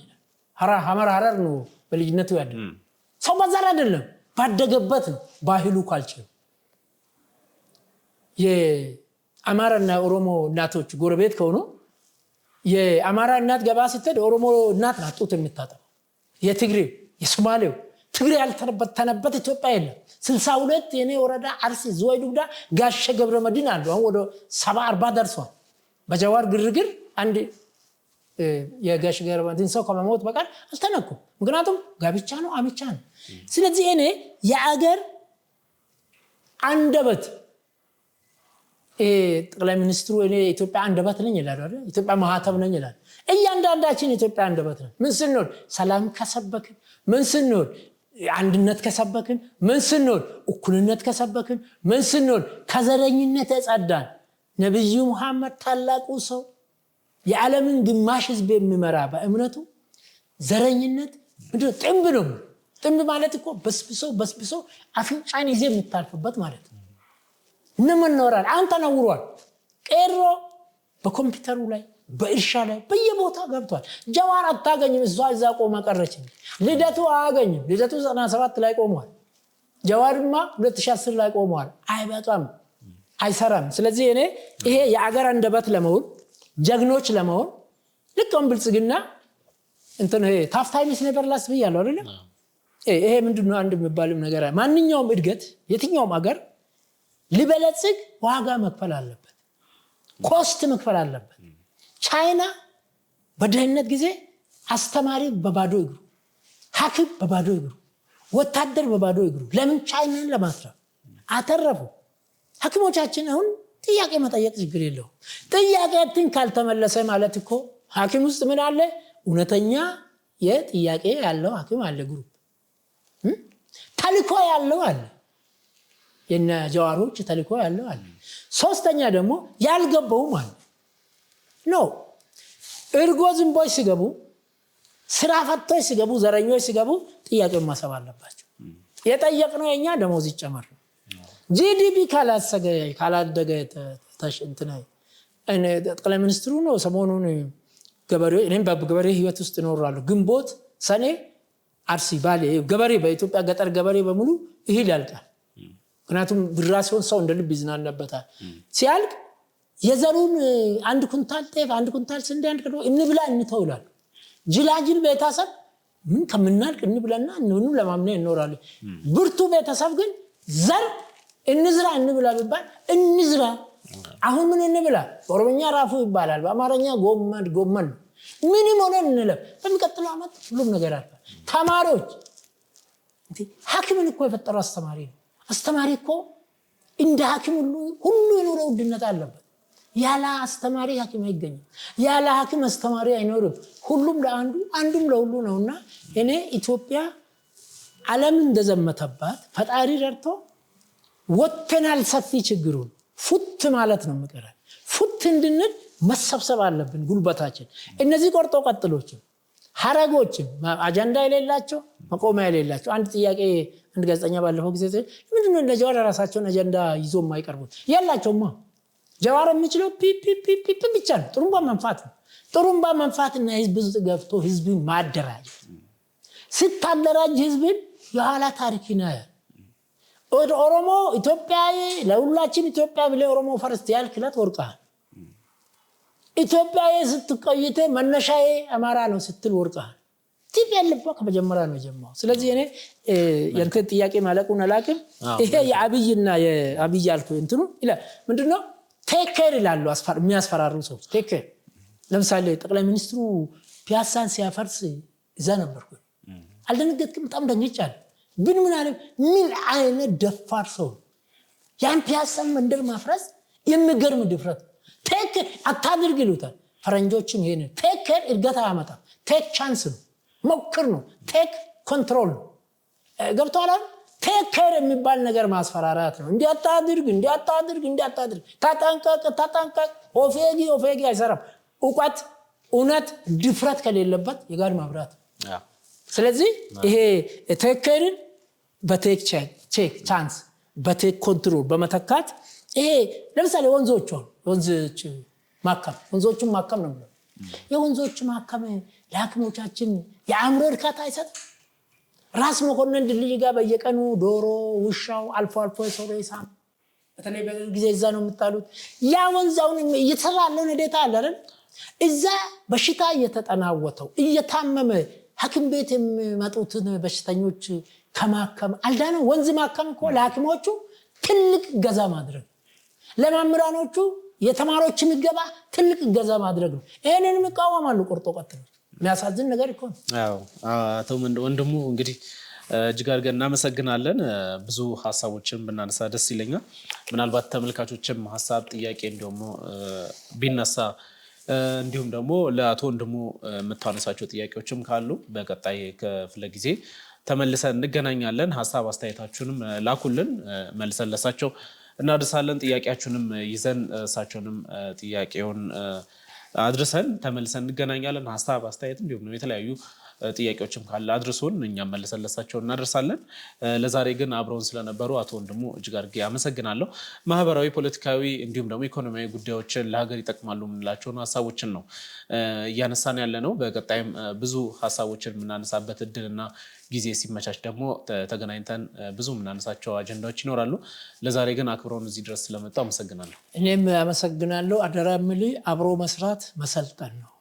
ሐመር ሐረር ነው በልጅነቱ ያደገ ሰው ባዛር አይደለም ባደገበት ነው ባህሉ ካልቸር የአማራና ኦሮሞ እናቶች ጎረቤት ከሆኑ የአማራ እናት ገባ ስትሄድ ኦሮሞ እናት ናት ጡት የምታጠባው የትግሬው የሶማሌው ትግሬ ያልተነበተነበት ኢትዮጵያ የለም 62 የኔ ወረዳ አርሲ ዝዋይ ዱግዳ ጋሸ ገብረ መድህን አሉ አሁን ወደ 70 40 ደርሷል በጀዋር ግርግር አንድ የጋሽ ገብረ መድህን ሰው ከመሞት በቃል አልተነኩም ምክንያቱም ጋብቻ ነው አምቻ ነው ስለዚህ እኔ የአገር አንደበት ጠቅላይ ሚኒስትሩ እኔ ኢትዮጵያ አንደበት ነኝ ይላል አይደል ኢትዮጵያ ማህተብ ነኝ ይላል እያንዳንዳችን ኢትዮጵያ አንደበት ነው ምን ስንሆን ሰላም ከሰበክን ምን ስንሆን አንድነት ከሰበክን ምን ስንሆን እኩልነት ከሰበክን ምን ስንሆን ከዘረኝነት የጸዳን ነብዩ መሐመድ ታላቁ ሰው የዓለምን ግማሽ ህዝብ የሚመራ በእምነቱ ዘረኝነት ምንድነው ጥንብ ማለት እኮ በስብሶ አፍንጫን ይዘ የምታልፍበት ማለት ነው ነምን ኖራል አንተ ነውሯል ቀሮ በኮምፒውተሩ ላይ በእርሻ ላይ በየቦታው ገብቷል ጀዋር አታገኝም እዛ ቆመ ቀረች ልደቱ አያገኝም ልደቱ 97 ላይ ቆሟል ጀዋርማ 2010 ላይ ቆሟል አይበቃም አይሰራም ስለዚህ እኔ ይሄ የአገር አንደበት ለመሆን ጀግኖች ለመሆን ልክም ብልጽግና እንትን ይሄ ታፍ ታይምስ ኔቨር ላስት ብያለሁ አይደል ይሄ ምንድነው አንድ የሚባልም ነገር ማንኛውም እድገት የትኛውም አገር ሊበለጽግ ዋጋ መክፈል አለበት ኮስት መክፈል አለበት ቻይና በደህንነት ጊዜ አስተማሪ በባዶ እግሩ ሐኪም በባዶ እግሩ ወታደር በባዶ እግሩ ለምን ቻይናን ለማትረፍ አተረፉ ሐኪሞቻችን አሁን ጥያቄ መጠየቅ ችግር የለው ጥያቄትን ካልተመለሰ ማለት እኮ ሐኪም ውስጥ ምን አለ እውነተኛ የጥያቄ ያለው ሐኪም አለ ግሩፕ ተልኮ ያለው አለ የነ ጀዋሮች ተልኮ ያለው አለ ሶስተኛ ደግሞ ያልገባው ማለት ነው እርጎ ዝንቦይ ሲገቡ ስራ ፈቶች ሲገቡ ዘረኞች ሲገቡ ጥያቄ ማሰብ አለባቸው የጠየቅነው የኛ ደሞዝ ይጨመር ጂዲፒ ካላደገ ተሽንተናይ እኔ ጠቅላይ ሚኒስትሩ ነው ሰሞኑን ገበሬ እኔም በገበሬ ህይወት ውስጥ እኖራለሁ ግንቦት ሰኔ አርሲ ባሌ ገበሬ በኢትዮጵያ ገጠር ገበሬ በሙሉ ይሄል ያልቃል ምክንያቱም ብራሲውን ሰው እንደልብ ይዝናናበታል ሲያልቅ የዘሩን አንድ ኩንታል ጤፍ አንድ ኩንታል ስንዴ አንድ ከዶ እንብላ እንተውላል ጅላጅል ቤተሰብ ምን ከመናልቅ እንብላና እንኑ ለማምነ እንኖራለን ብርቱ ቤተሰብ ግን ዘር እንዝራ እንብላ ቢባል እንዝራ አሁን ምን እንብላ ኦሮሞኛ ራፉ ይባላል በአማርኛ ጎመን ምን ሆነ እንለም በሚቀጥለው አመት ሁሉም ነገር አለ ተማሪዎች ሐኪምን እኮ የፈጠረው አስተማሪ እኮ እንደ ሐኪም ሁሉ የኖረ ውድነት አለበት ያለ አስተማሪ ሐኪም አይገኝም ያለ ሐኪም አስተማሪ አይኖርም ሁሉም ለአንዱ አንዱም ለሁሉ ነውና እኔ ኢትዮጵያ ዓለም እንደዘመተባት ፈጣሪ ረድቶ ወጥተናል ሰፊ ችግሩን ፉት ማለት ነው መቀረ ፉት እንድንል መሰብሰብ አለብን ጉልበታችን እነዚህ ቆርጦ ቀጥሎች ሐረጎች አጀንዳ የሌላቸው መቆሚያ የሌላቸው አንድ ጥያቄ አንድ ጋዜጠኛ ባለፈው ጊዜ ምንድነው ለጀዋር ራሳቸውን አጀንዳ ይዞ የማይቀርቡት ያላቸውማ ጀዋር የሚችለው ፒፒፒፒ ብቻ ነው ጥሩምባ መንፋትና ህዝብ ገብቶ ህዝብ ማደራጅ ሲታደራጅ ህዝብን የኋላ ታሪክና ኦሮሞ ኢትዮጵያዊ ለሁላችን ኢትዮጵያ ብለ ኦሮሞ ፈርስት ያልክለት ወርቃል ኢትዮጵያዬ ስትቆይተ መነሻዬ አማራ ነው ስትል ወርቀሃል። ኢትዮጵያ ያለባ ከመጀመሪያ ነው የጀመረው። ስለዚህ እኔ የንተ ጥያቄ ማለቁን አላውቅም። ይሄ የአብይና የአብይ አልኩ እንትኑ ይላል ምንድነው ቴክ ኬር ይላሉ የሚያስፈራሩ ሰዎች ቴክ ኬር። ለምሳሌ ጠቅላይ ሚኒስትሩ ፒያሳን ሲያፈርስ እዛ ነበርኩ። አልደነገጥክም? በጣም ደንግጫለሁ። ግን ምን አይነት ደፋር ሰው ያን ፒያሳን መንደር ማፍረስ የሚገርም ድፍረት። ቴክ አታድርግ ይሉታል ፈረንጆችን። ይሄን ቴክ ኬር እድገት አያመጣም። ቴክ ቻንስ ነው፣ ሞክር ነው። ቴክ ኮንትሮል ነው። ገብቶሃል? ቴክ ኬር የሚባል ነገር ማስፈራራት ነው። እንዲያታድርግ ታጣንቀቅ ኦፌጊ አይሰራም። እውቀት እውነት ድፍረት ከሌለበት የጋድ ማብራት። ስለዚህ ይሄ ቴክ ኬርን በቴክ ቻንስ በቴክ ኮንትሮል በመተካት ይሄ ለምሳሌ ወንዞቹን ማከም ነው። የወንዞች ማከም ለሐኪሞቻችን የአእምሮ እርካታ አይሰጥም? ራስ መኮንን ድልድይ ጋር በየቀኑ ዶሮ ውሻው አልፎ ሰው ይሳም በተለይ በጊዜ እዛ ነው የምታሉት። ያ ወንዛውን እየተሰራለን ሄደታ አለ አይደል? እዛ በሽታ እየተጠናወተው እየታመመ ሐኪም ቤት የሚመጡትን በሽተኞች ከማከም አልዳነ። ወንዝ ማከም እኮ ለሐኪሞቹ ትልቅ ገዛ ማድረግ፣ ለመምህራኖቹ የተማሪዎች ምገባ ትልቅ ገዛ ማድረግ ነው። ይሄንን የሚቃወማሉ ቁርጦ ቀጥሎ። የሚያሳዝን ነገር እኮ ነው። አቶ ወንድሙ እንግዲህ እጅግ አድርገን እናመሰግናለን። ብዙ ሀሳቦችን ብናነሳ ደስ ይለኛል። ምናልባት ተመልካቾችም ሀሳብ ጥያቄ ቢነሳ እንዲሁም ደግሞ ለአቶ ወንድሙ የምታነሳቸው ጥያቄዎችም ካሉ በቀጣይ ክፍለ ጊዜ ተመልሰን እንገናኛለን። ሀሳብ አስተያየታችሁንም ላኩልን፣ መልሰን ለሳቸው እናድርሳለን። ጥያቄያችሁንም ይዘን እሳቸውንም ጥያቄውን አድርሰን ተመልሰን እንገናኛለን። ሀሳብ አስተያየት እንዲሁም የተለያዩ ጥያቄዎችም ካለ አድርሱን፣ እኛም መልሰን ለሳቸው እናደርሳለን። ለዛሬ ግን አብረውን ስለነበሩ አቶ ወንድሙ እጅግ አድርጌ አመሰግናለሁ። ማህበራዊ፣ ፖለቲካዊ እንዲሁም ደግሞ ኢኮኖሚያዊ ጉዳዮችን ለሀገር ይጠቅማሉ የምንላቸውን ሀሳቦችን ነው እያነሳን ያለ ነው። በቀጣይም ብዙ ሀሳቦችን የምናነሳበት እድልና ጊዜ ሲመቻች ደግሞ ተገናኝተን ብዙ የምናነሳቸው አጀንዳዎች ይኖራሉ። ለዛሬ ግን አክብረውን እዚህ ድረስ ስለመጣው አመሰግናለሁ። እኔም አመሰግናለሁ። አደራ የምልህ አብሮ መስራት መሰልጠን ነው።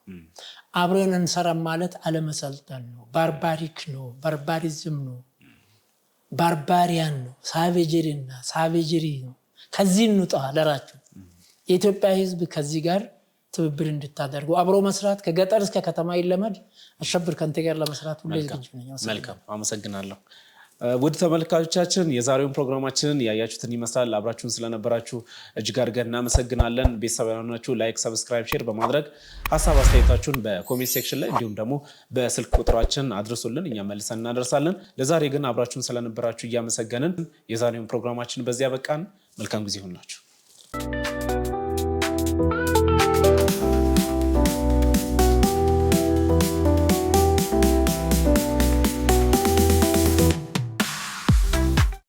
አብረን እንሰራም ማለት አለመሰልጠን ነው። ባርባሪክ ነው፣ ባርባሪዝም ነው፣ ባርባሪያን ነው፣ ሳቬጀሪ ነው። ከዚህ እንውጣ አደራችሁ። የኢትዮጵያ ሕዝብ ከዚህ ጋር ትብብር እንድታደርጉ አብሮ መስራት ከገጠር እስከ ከተማ ይለመድ። አሸብር ከንተ ጋር ለመስራት ሁሌ ዝግጁ ነኝ። መልካም አመሰግናለሁ። ውድ ተመልካቾቻችን የዛሬውን ፕሮግራማችንን ያያችሁትን ይመስላል። አብራችሁን ስለነበራችሁ እጅግ አድርገን እናመሰግናለን። ቤተሰብ ያልሆናችሁ ላይክ፣ ሰብስክራይብ፣ ሼር በማድረግ ሀሳብ አስተያየታችሁን በኮሜንት ሴክሽን ላይ እንዲሁም ደግሞ በስልክ ቁጥራችን አድርሱልን፣ እኛ መልሰን እናደርሳለን። ለዛሬ ግን አብራችሁን ስለነበራችሁ እያመሰገንን የዛሬውን ፕሮግራማችን በዚያ በቃን። መልካም ጊዜ ይሁንላችሁ።